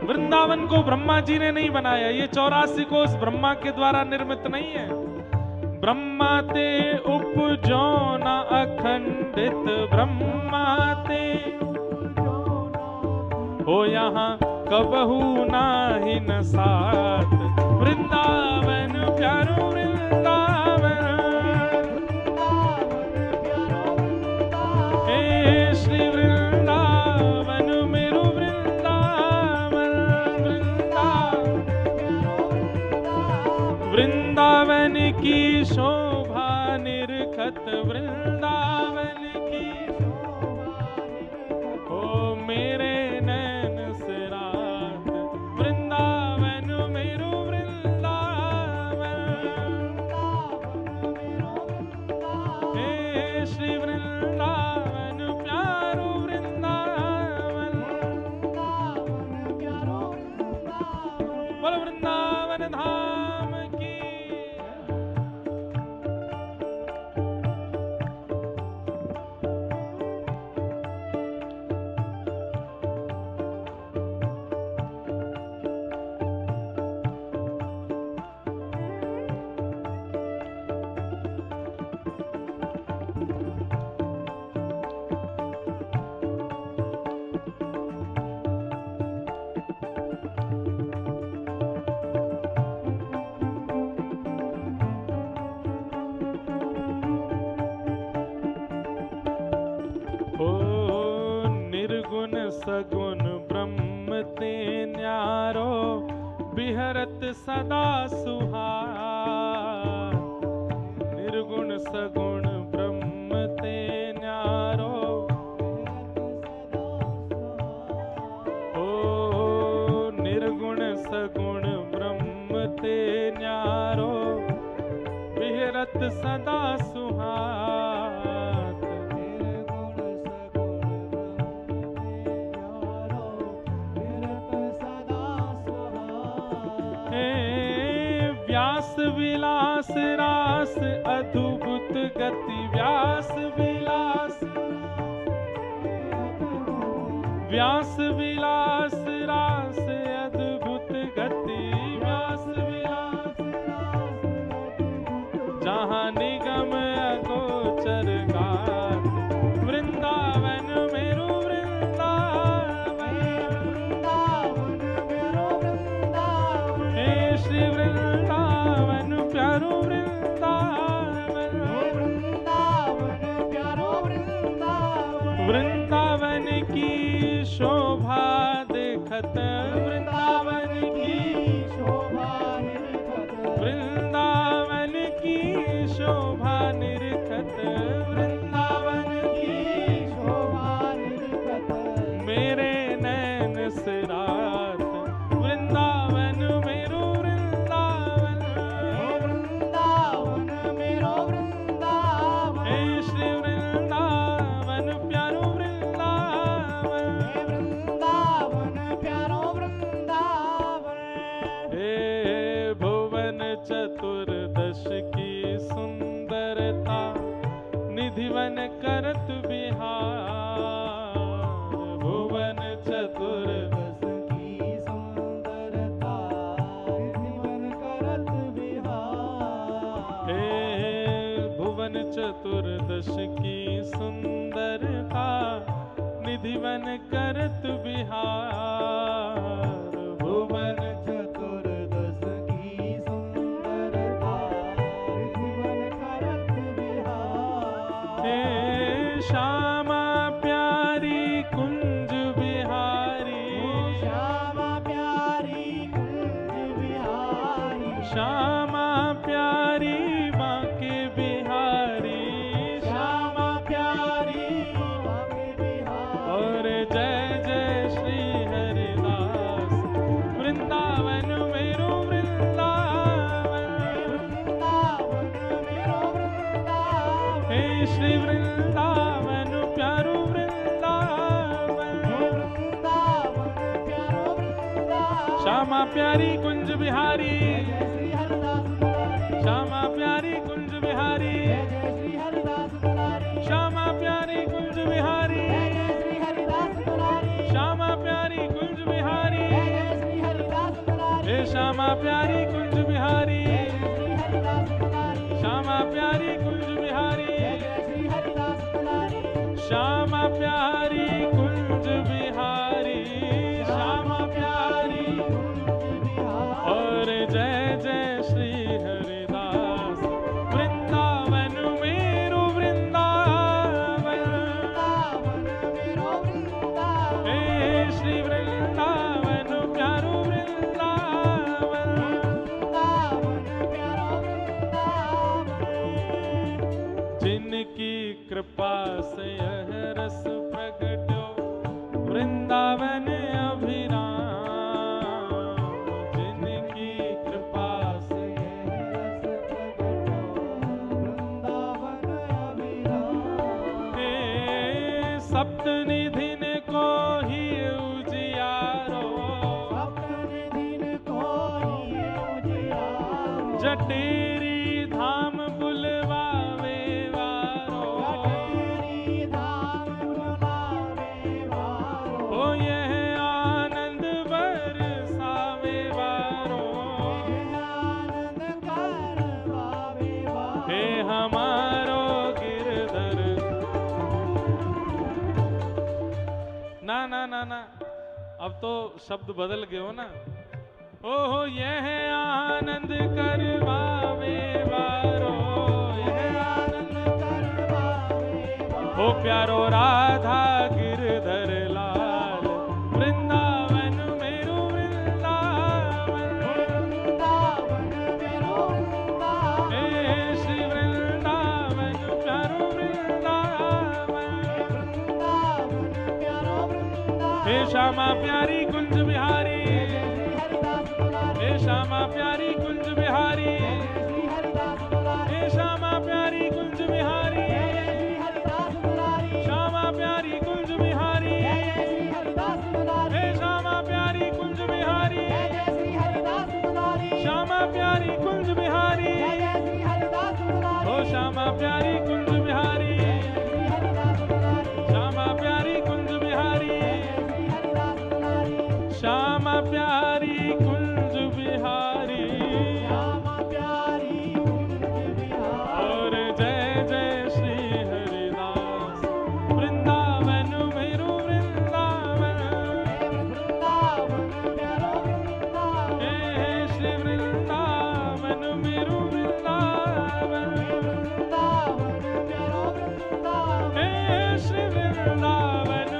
वृंदावन को ब्रह्मा जी ने नहीं बनाया, ये 84 कोष ब्रह्मा के द्वारा निर्मित नहीं है। ब्रह्मा ते उपजो न अखंडित ब्रह्मा ते हो यहाँ कबहू नाही न साथ। वृंदावन प्यारो वृंदावन हे श्री वृंदावन मेरो वृंदावन वृंदावन की शोभा निरखत वृंदावन की ओ मेरे नैन से रात वृंदावन मेरो वृंदावन हे श्री वृंदावन प्यारो वृंदावन बोलो वृंदावन धाम की। ओ निर्गुण सगुण ब्रह्म ते न्यारो बिहरत सदा सुहाग। निर्गुण सगुण ब्रह्म ते न्यारो ओ निर्गुण सगुण ब्रह्म ते न्यारो बिहरत सदा सुहाग। व्यास विलास रास अद्भुत गति व्यास विलास व्यास विलास रास अद्भुत गति व्यास विलास जहाँ निगम अगोचर गात। वृंदावन मेरो वृंदावन वृंदावन की शोभा देखत वृंदावन की शोभा निरखत वृंदावन की शोभा निरखत वृंदावन की शोभा निरखत मेरे नैन से रात वृंदावन मेरो वृंदावन वृंदावन मेरो वृंदावन हे श्री वृंदावन प्यारो वृंदावन वृंदावन प्यारो वृंदावन हे भुवन चतुर्दश की सुंदरता निधिवन करत बिहार भुवन चतुर्दश की सुंदरता जीवन करत बिहार हे भुवन चतुर्दश की सुंदरता निधिवन करत बिहार भुवन चतुर्दश की सुंदरता जीवन करत बिहार हे श्यामा प्यारी कुंज बिहारी श्यामा प्यारी कुंज बिहारी श्यामा प्यारी बांके बिहारी श्यामा प्यारी बांके बिहारी और जय जय श्री हरिदास वृंदावन मेरो वृंदावन वृंदावन मेरो वृंदावन हे श्री वृंदावन प्यारो वृंदावन वृंदावन प्यारो वृंदावन श्यामा प्यारी कुंज बिहारी जय श्री हरिदास मुरारी श्यामा प्यारी कुंज बिहारी जय श्री हरिदास मुरारी श्यामा प्यारी कुंज बिहारी जय श्री हरिदास मुरारी श्यामा प्यारी कुंज बिहारी जय श्री हरिदास मुरारी हे श्यामा प्यारी कुंज बिहारी जय श्री हरिदास मुरारी श्यामा प्यारी कुंज बिहारी जय श्री हरिदास मुरारी श्यामा प्यारी कुंज बिहारी श्यामा प्यारी और जय जय श्री हरिदास वृंदावन मेरो वृंदावन वृंदावन मेरो वृंदावन हे श्री वृंदावन प्यारो वृंदावन वृंदावन प्यारो वृंदावन जिनकी कृपा से यह रस प्रगट्यो वृंदावन अभिराम जिनकी कृपा से वृंदावन अभिराम हे सप्त निधिन को ही उजियारो अपने दिन कोई उजियारो जटेरी धाम बुलवावे वारो जटेरी धाम बुलावे वारो ओ यह आनंद बरसावे वारो आनंद करवावे वारो हे हमारो गिरधर ना ना ना ना अब तो शब्द बदल गए हो ना ओहो यह आनंद करवावे वारो यह आनंद करवावे वारो ओ प्यारो राधा गिरधर लाल वृंदावन मेरो वृंदावन वृंदावन मेरो वृंदावन हे श्री वृंदावन प्यारो वृंदावन वृंदावन प्यारो वृंदावन हे श्यामा प्यारी कुंज बिहारी श्री हरिदास मुरारी हे श्यामा प्यारी कुंज बिहारी श्री हरिदास मुरारी हे श्यामा प्यारी कुंज बिहारी श्री हरिदास मुरारी श्यामा प्यारी कुंज बिहारी श्री हरिदास मुरारी हे श्यामा प्यारी कुंज बिहारी श्री हरिदास मुरारी श्यामा प्यारी कुंज बिहारी श्री हरिदास मुरारी ओ श्यामा प्यारी कुंज बिहारी श्री हरिदास मुरारी श्यामा प्यारी कुंज बिहारी श्री हरिदास मुरारी श्यामा प्यारी कुंज बिहारी श्यामा प्यारी कुंज बिहारी और जय जय श्री हरिदास वृंदावन मेरो वृंदावन वृंदावन प्यारो वृंदावन हे श्री वृंदावन मेरो वृंदावन वृंदावन प्यारो वृंदावन हे श्री वृंदावन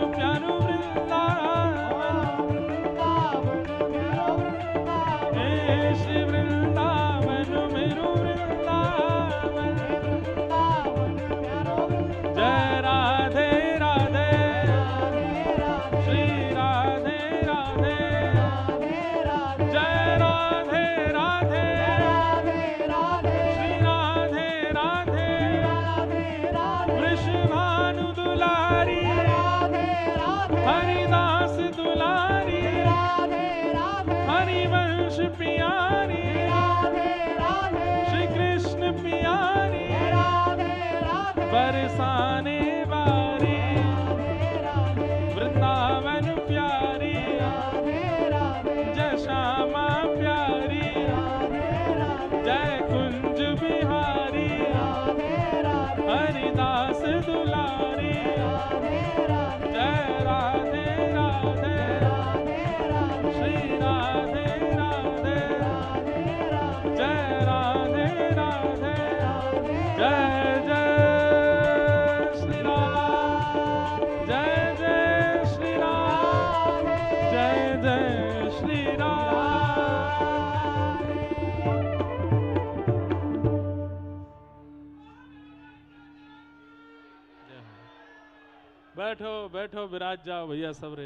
बैठो विराज जाओ भैया सबरे।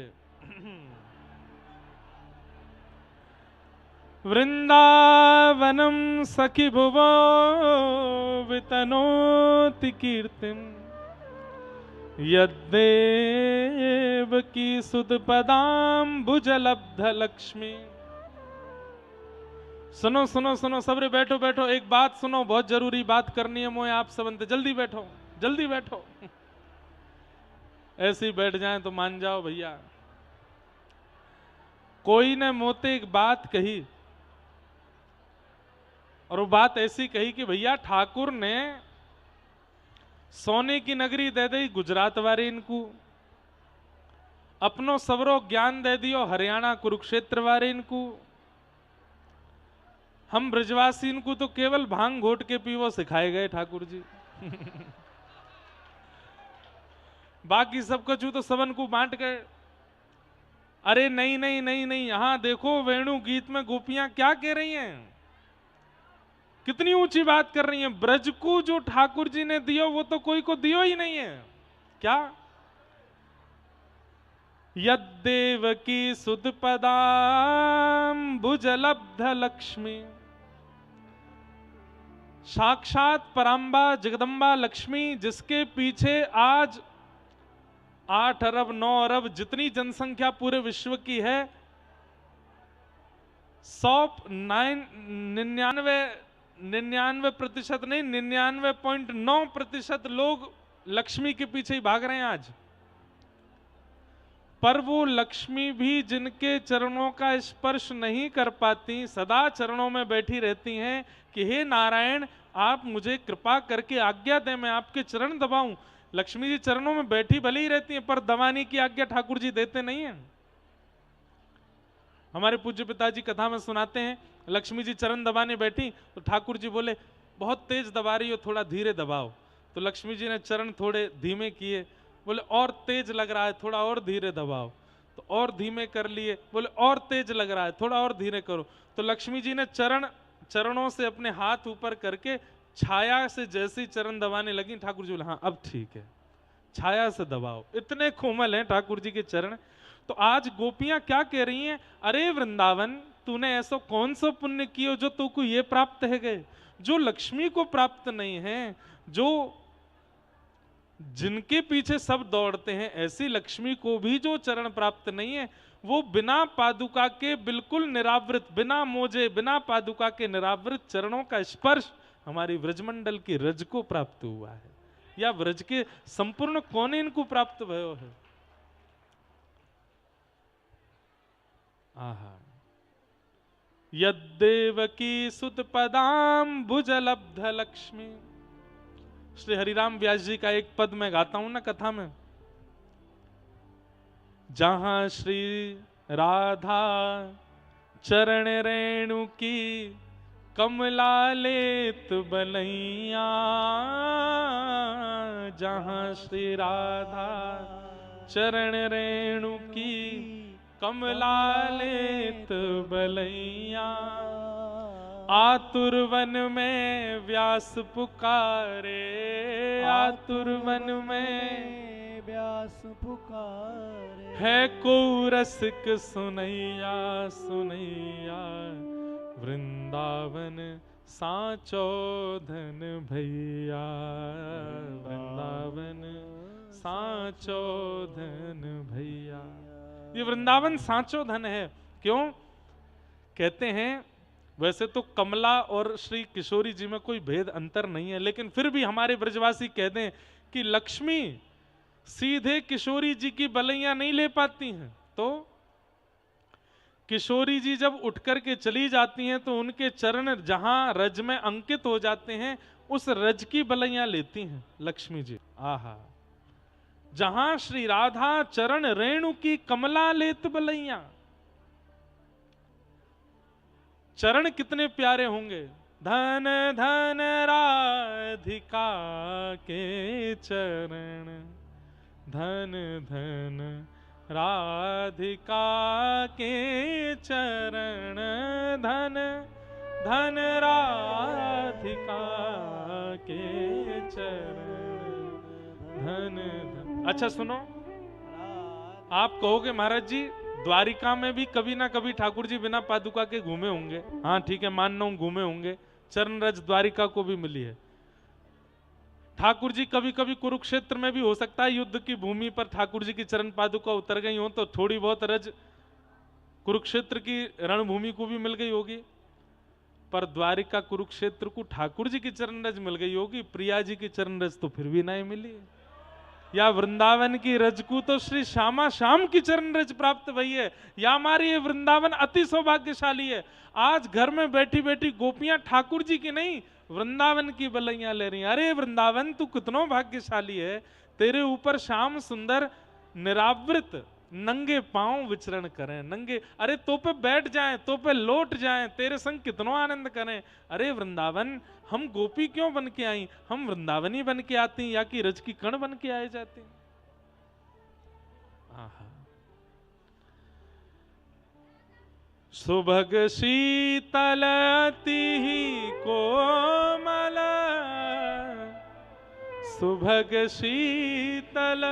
वृंदावनम सखी भुवो वितनोति कीर्तिम यद्देव की सुदपदाम्बुजलब्ध लक्ष्मी। सुनो सुनो सुनो सबरे, बैठो बैठो, एक बात सुनो, बहुत जरूरी बात करनी है मोए आप सबंते, जल्दी बैठो जल्दी बैठो। ऐसे ही बैठ जाएं तो मान जाओ भैया। कोई ने मोते एक बात कही, और वो बात ऐसी कही कि भैया ठाकुर ने सोने की नगरी दे दी गुजरात वाले इनको, अपनो सबरो ज्ञान दे दियो हरियाणा कुरुक्षेत्र वाले इनको, हम ब्रजवासी इनको तो केवल भांग घोट के पीवो सिखाए गए ठाकुर जी। बाकी सब कुछ तो सबन को बांट गए। अरे नहीं नहीं नहीं नहीं, यहां देखो वेणु गीत में गोपियां क्या कह रही हैं, कितनी ऊंची बात कर रही हैं। ब्रज को जो ठाकुर जी ने दियो वो तो कोई को दियो ही नहीं है। क्या? यद्देव की सुदपदाम्बुजलब्ध लक्ष्मी, साक्षात परांबा जगदम्बा लक्ष्मी, जिसके पीछे आज 8 अरब 9 अरब जितनी जनसंख्या पूरे विश्व की है, 99% नहीं 99.9% लोग लक्ष्मी के पीछे ही भाग रहे हैं आज। पर वो लक्ष्मी भी जिनके चरणों का स्पर्श नहीं कर पाती, सदा चरणों में बैठी रहती हैं कि हे नारायण आप मुझे कृपा करके आज्ञा दें, मैं आपके चरण दबाऊं। लक्ष्मी जी चरणों में बैठी भले ही रहती हैं, पर दबाने की आज्ञा ठाकुर जी देते नहीं हैं। हमारे पूज्य पिताजी कथा में सुनाते हैं, लक्ष्मी जी चरण दबाने बैठी तो ठाकुर जी बोले बहुत तेज दबा रही हो, थोड़ा धीरे दबाओ। तो लक्ष्मी जी ने चरण थोड़े धीमे किए, बोले और तेज लग रहा है, थोड़ा और धीरे दबाओ। तो और धीमे कर लिए, बोले और तेज लग रहा है, थोड़ा और धीरे करो। तो लक्ष्मी जी ने चरणों से अपने हाथ ऊपर करके छाया से जैसी चरण दबाने लगी, ठाकुर जी बोले हाँ अब ठीक है, छाया से दबाओ। इतने कोमल हैं ठाकुर जी के चरण। तो आज गोपियां क्या कह रही हैं, अरे वृंदावन तूने ऐसा कौन सा पुण्य किया जो तुमको ये प्राप्त है गए, जो लक्ष्मी को प्राप्त नहीं है, जो जिनके पीछे सब दौड़ते हैं, ऐसी लक्ष्मी को भी जो चरण प्राप्त नहीं है, वो बिना पादुका के बिल्कुल निरावृत, बिना मोजे बिना पादुका के निरावृत चरणों का स्पर्श हमारी व्रजमंडल की रज को प्राप्त हुआ है, या व्रज के संपूर्ण कोने इनको प्राप्त भयो है। आहा, यद्देवकी सुत पदाम्बुजलब्ध लक्ष्मी। श्री हरिराम व्यास जी का एक पद मैं गाता हूं ना कथा में, जहां श्री राधा चरण रेणु की कमलालेत बलैया, जहां श्री राधा चरण रेणु की कमलालेत बलैया, आतुर वन में व्यास पुकारे, आतुर वन में व्यास पुकारे, है को रसिक सुनैया सुनैया, वृंदावन साचो धन भैया, वृंदावन साचो धन भैया। ये वृंदावन साचो धन है। क्यों कहते हैं? वैसे तो कमला और श्री किशोरी जी में कोई भेद अंतर नहीं है, लेकिन फिर भी हमारे ब्रजवासी कह दें कि लक्ष्मी सीधे किशोरी जी की बलैया नहीं ले पाती हैं, तो किशोरी जी जब उठ करके चली जाती हैं तो उनके चरण जहां रज में अंकित हो जाते हैं, उस रज की बलैया लेती हैं लक्ष्मी जी। आहा, जहां श्री राधा चरण रेणु की कमला लेत बलैया। चरण कितने प्यारे होंगे। धन धन राधिका के चरण, धन धन राधिका के चरण, धन धन राधिका के चरण, धन धन। अच्छा सुनो, आप कहोगे महाराज जी द्वारिका में भी कभी ना कभी ठाकुर जी बिना पादुका के घूमे होंगे। हाँ ठीक है, मान रहा हूं घूमे होंगे, चरण रज द्वारिका को भी मिली है। ठाकुर जी कभी कभी कुरुक्षेत्र में भी हो सकता है युद्ध की भूमि पर ठाकुर जी की चरण पादुका उतर गई हो, तो थोड़ी बहुत रज कुरुक्षेत्र की रणभूमि को भी मिल गई होगी। पर द्वारिका कुरुक्षेत्र को ठाकुर जी की चरण रज मिल गई होगी, प्रिया जी की चरण रज तो फिर भी नहीं मिली। या वृंदावन की रज को तो श्री श्यामा श्याम की चरण रज प्राप्त भई है। या हमारी ये वृंदावन अति सौभाग्यशाली है, आज घर में बैठी बैठी गोपियां ठाकुर जी की नहीं वृंदावन की बलैया ले रही हैं। अरे वृंदावन तू कितनो भाग्यशाली है, तेरे ऊपर श्याम सुंदर निरावृत नंगे पांव विचरण करें। नंगे, अरे तो पे बैठ जाएं, तो पे लौट जाएं, तेरे संग कितनो आनंद करें। अरे वृंदावन हम गोपी क्यों बन के आई, हम वृंदावनी बन के आती या कि रज की कण बन के आए जाते। आहा। सुभग शीतल अति कोमल, सुभग शीतल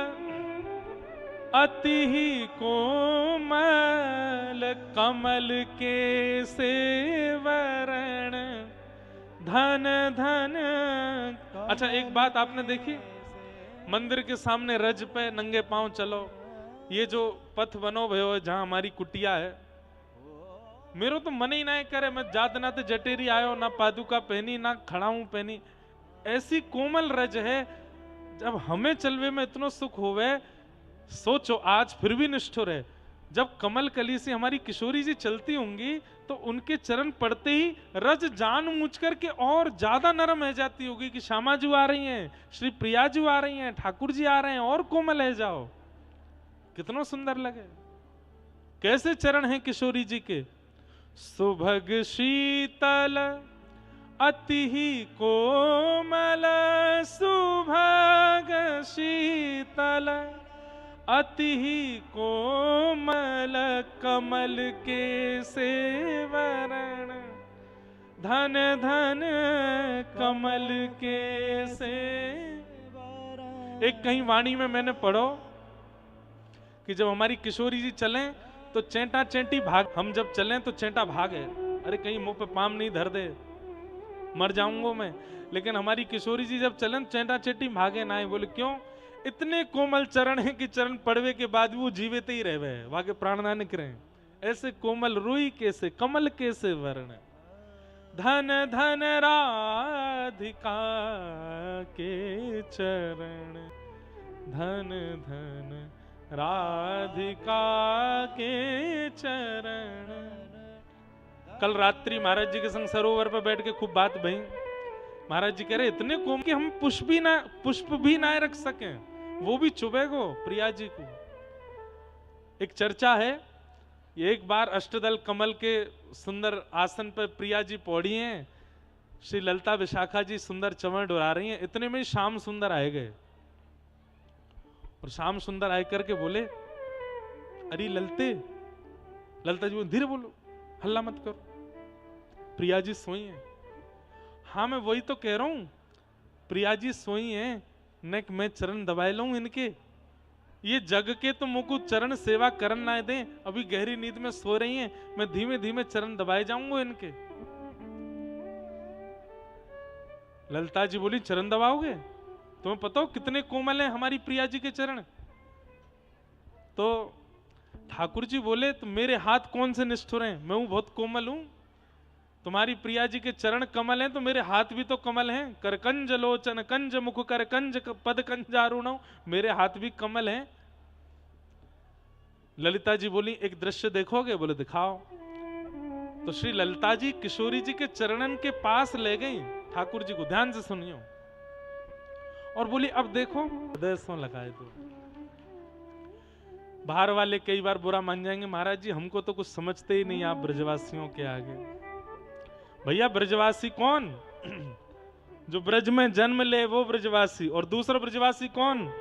अति कोमल, कमल के सेवरण धन धन। अच्छा एक बात आपने देखी, मंदिर के सामने रज पे नंगे पांव चलो, ये जो पथ बनो भयो जहां हमारी कुटिया है, मेरो तो मन ही ना करे, मैं जात नाते जटेरी आयो, ना पादुका पहनी ना खड़ाऊं पहनी। ऐसी कोमल रज है, जब हमें चलवे में इतना सुख होवे, सोचो आज फिर भी निष्ठुर है। जब कमल कली से हमारी किशोरी जी चलती होंगी तो उनके चरण पड़ते ही रज जान मुझ करके और ज्यादा नरम है जाती होगी कि श्यामा जी आ रही हैं, श्री प्रिया जी आ रही हैं, ठाकुर जी आ रहे हैं, और कोमल है जाओ, कितना सुंदर लगे। कैसे चरण हैं किशोरी जी के। सुभग शीतल अति कोमल, सुभग शीतल अति कोमल, कमल के सेवरण धन धन, कमल के सेवरण। एक कहीं वाणी में मैंने पढ़ो कि जब हमारी किशोरी जी चलें तो चेंटा चेंटी भाग, हम जब चलें तो चेंटा भागे, अरे कहीं मुंह पे पाम नहीं धर दे, मर जाऊंगा मैं। लेकिन हमारी किशोरी जी जब चलें चेंटा चेंटी भागे ना ही। बोले क्यों, इतने कोमल चरण है कि चरण पड़वे के बाद भी वो जीवित ही रहे, वहां के प्राण ना निकले। ऐसे कोमल रुई कैसे, कमल कैसे वर्ण। धन धन राधिका के चरण, धन धन राधिका के चरण। कल रात्रि महाराज जी के संग सरोवर पर बैठ के खूब बात भई। महाराज जी कह रहे इतने कोमल कि हम पुष्प भी ना रख सके, वो भी चुभेगो प्रिया जी को। एक चर्चा है, एक बार अष्टदल कमल के सुंदर आसन पर प्रिया जी पौड़ी हैं, श्री ललिता विशाखा जी सुंदर चमर डोरा रही हैं, इतने में श्याम सुंदर आए गए। और श्याम सुंदर आए करके बोले अरे ललते, ललिता जी धीरे बोलो, हल्ला मत करो, प्रिया जी सोई हैं। हाँ मैं वही तो कह रहा हूं, प्रिया जी सोई हैं, न मैं चरण दबाए लूं इनके, ये जग के तो मुझको चरण सेवा करन ना दें, अभी गहरी नींद में सो रही हैं, मैं धीमे धीमे चरण दबाए जाऊंगा इनके। ललिता जी बोली चरण दबाओगे, तुम्हें पता हो कितने कोमल हैं हमारी प्रिया जी के चरण। तो ठाकुर जी बोले तो मेरे हाथ कौन से निष्ठुर हैं, मैं हूं बहुत कोमल हूं। तुम्हारी प्रिया जी के चरण कमल हैं तो मेरे हाथ भी तो कमल हैं। करकंज लोचन कंज मुख करकंज पद कंजारुण, मेरे हाथ भी कमल हैं। ललिता जी बोली एक दृश्य देखोगे, बोले दिखाओ। तो श्री ललिता जी किशोरी जी के चरणन के पास ले गई ठाकुर जी को, ध्यान से सुनियो, और बोली अब देखो, हृदय सो लगाए तो। बाहर वाले कई बार बुरा मान जाएंगे, महाराज जी हमको तो कुछ समझते ही नहीं आप ब्रजवासियों के आगे। भैया ब्रजवासी कौन? जो ब्रज में जन्म ले वो ब्रजवासी, और दूसरा ब्रजवासी कौन?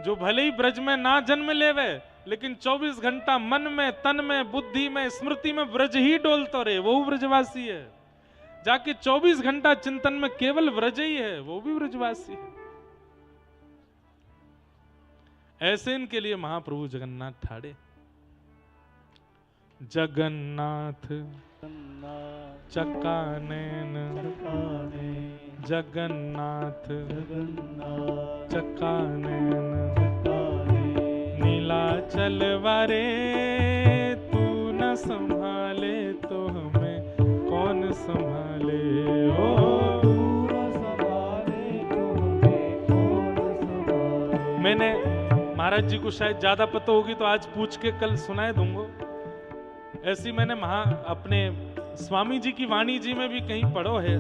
जो भले ही ब्रज में ना जन्म लेवे लेकिन 24 घंटा मन में, तन में, बुद्धि में, स्मृति में ब्रज ही डोलता रहे, वो ब्रजवासी है। जाके 24 घंटा चिंतन में केवल ब्रज ही है, वो भी ब्रजवासी है। ऐसे इनके लिए महाप्रभु जगन्नाथ ठाड़े। जगन्नाथ चकानैन, जगन्नाथ चकानैन, नीलाचल वारे तू न संभाले तो हमें कौन संभाले। मैंने महाराज जी को शायद ज्यादा पता होगी तो आज पूछ के कल सुनाए दूंगा। ऐसी मैंने अपने स्वामी जी की वाणी जी में भी कहीं पढ़ो है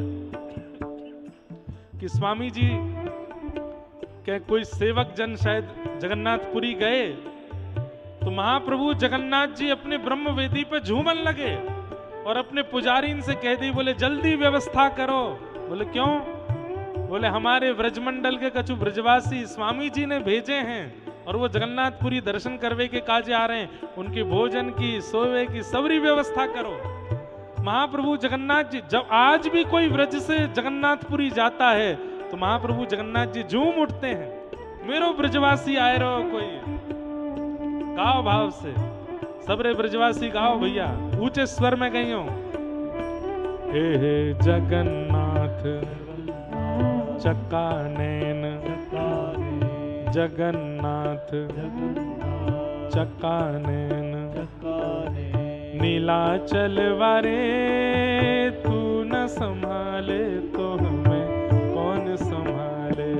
कि स्वामी जी के कोई सेवक जन शायद जगन्नाथपुरी गए तो महाप्रभु जगन्नाथ जी अपने ब्रह्म वेदी पे झूमन लगे और अपने पुजारी से कह दी, बोले जल्दी व्यवस्था करो। बोले क्यों? बोले हमारे व्रजमंडल के कछु ब्रजवासी स्वामी जी ने भेजे हैं और वो जगन्नाथपुरी दर्शन करवे के काजे आ रहे हैं, उनके भोजन की सोवे की सबरी व्यवस्था करो। महाप्रभु जगन्नाथ जी जब आज भी कोई व्रज से जगन्नाथपुरी जाता है तो महाप्रभु जगन्नाथ जी झूम उठते हैं, मेरो ब्रजवासी आए रहो। कोई गाओ भाव से, सबरे ब्रजवासी गाओ भैया, ऊंचे स्वर में गई हो। हे जगन्नाथ चकानैन, जगन्नाथ चकानैन, नीलाचल वारे तू न संभाले तो हमें कौन संभाले।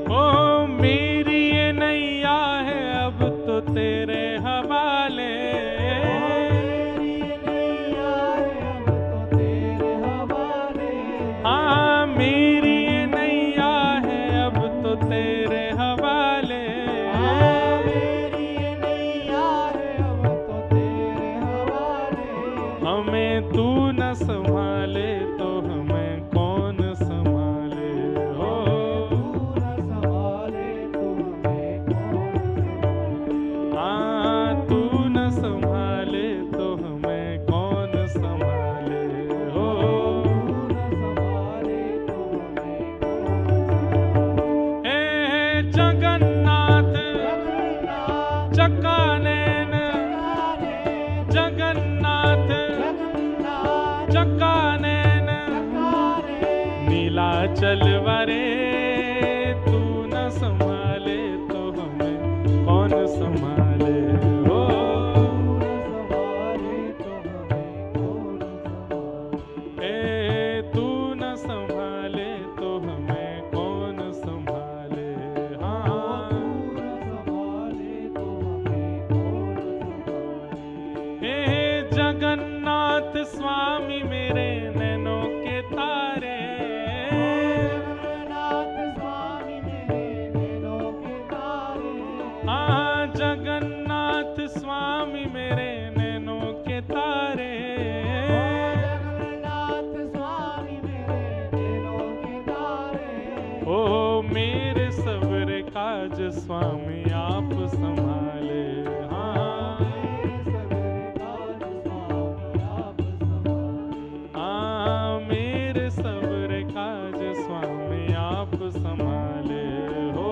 ओ मेरी ये नैया है अब तो तेरे हवाले। हाँ मेरी ये नैया है अब तो तेरे हवाले। हमें तू न संभाले तो हमें कौन संभाले। हाँ तू न संभाले तो हमें कौन संभाले। जगन्नाथ चकानैन, जगन्नाथ चकानैन, नीलाचल वारे तू न संभाले तो हमें कौन संभाले। तू न संभाले तो हमें कौन संभाले। जगन्नाथ स्वामी मेरे नैनों के तारे, हाँ जगन्नाथ स्वामी मेरे नैनों के तारे। ओ मेरे सब्र काज स्वामी आप संभाले। संभाले हो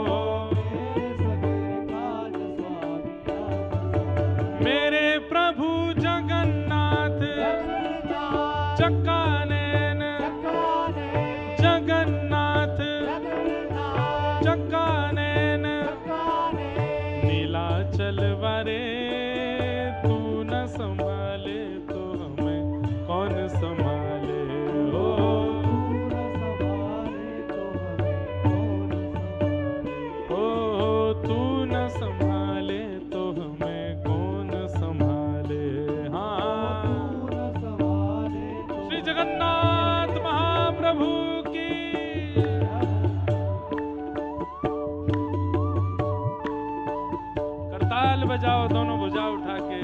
मेरे प्रभु जगन्नाथ चकानैन, जगन्नाथ चकानैन, नीलाचल वारे तू न संभाले तो हमें कौन संभाले। संभाले तो हमें कौन संभाले। हाँ श्री जगन्नाथ महाप्रभु की। करताल बजाओ दोनों भुजा उठा के।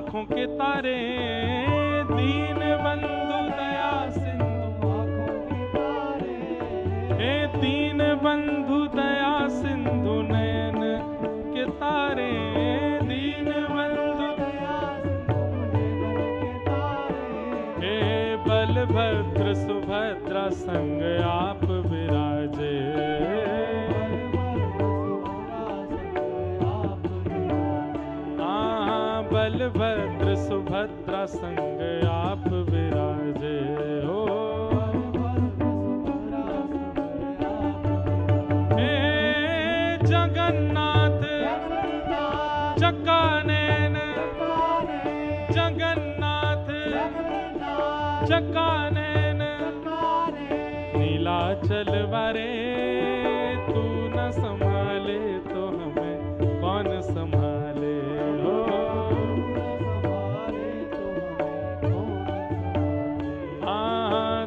आंखों के तारे, दीन बंधु दया सिंधु आँखों के तारे, हे दीन बंधु दया सिंधु नयन के तारे, दीन बंधु दया सिंधु नयन के तारे, हे बलभद्र सुभद्रा संग आप विराजे, बलभद्र सुभद्रा संग आप विराजे हो। हे जगन्नाथ चकानैन, जगन्नाथ चकानैन, नीलाचल वारे तू न संभाले तो हमें कौन संभाले हो।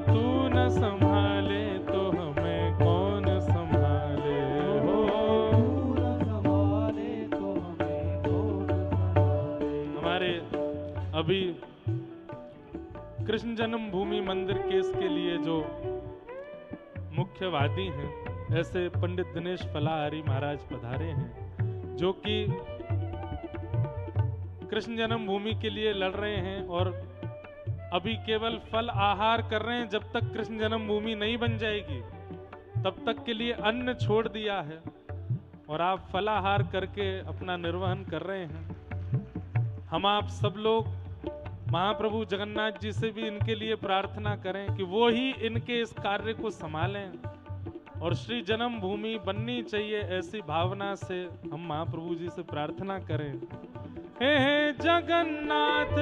तू न संभाले तो हमें कौन संभाले हो। हमारे अभी कृष्ण जन्मभूमि मंदिर केस के लिए जो मुख्य वादी हैं, ऐसे पंडित दिनेश फलाहारी महाराज पधारे हैं, जो कि कृष्ण जन्मभूमि के लिए लड़ रहे हैं और अभी केवल फल आहार कर रहे हैं। जब तक कृष्ण जन्मभूमि नहीं बन जाएगी तब तक के लिए अन्न छोड़ दिया है और आप फलाहार करके अपना निर्वहन कर रहे हैं। हम आप सब लोग महाप्रभु जगन्नाथ जी से भी इनके लिए प्रार्थना करें कि वो ही इनके इस कार्य को संभालें और श्री जन्मभूमि बननी चाहिए, ऐसी भावना से हम महाप्रभु जी से प्रार्थना करें। हे जगन्नाथ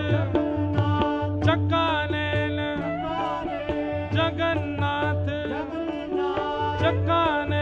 चकानैन, जगन्नाथ चकानैन,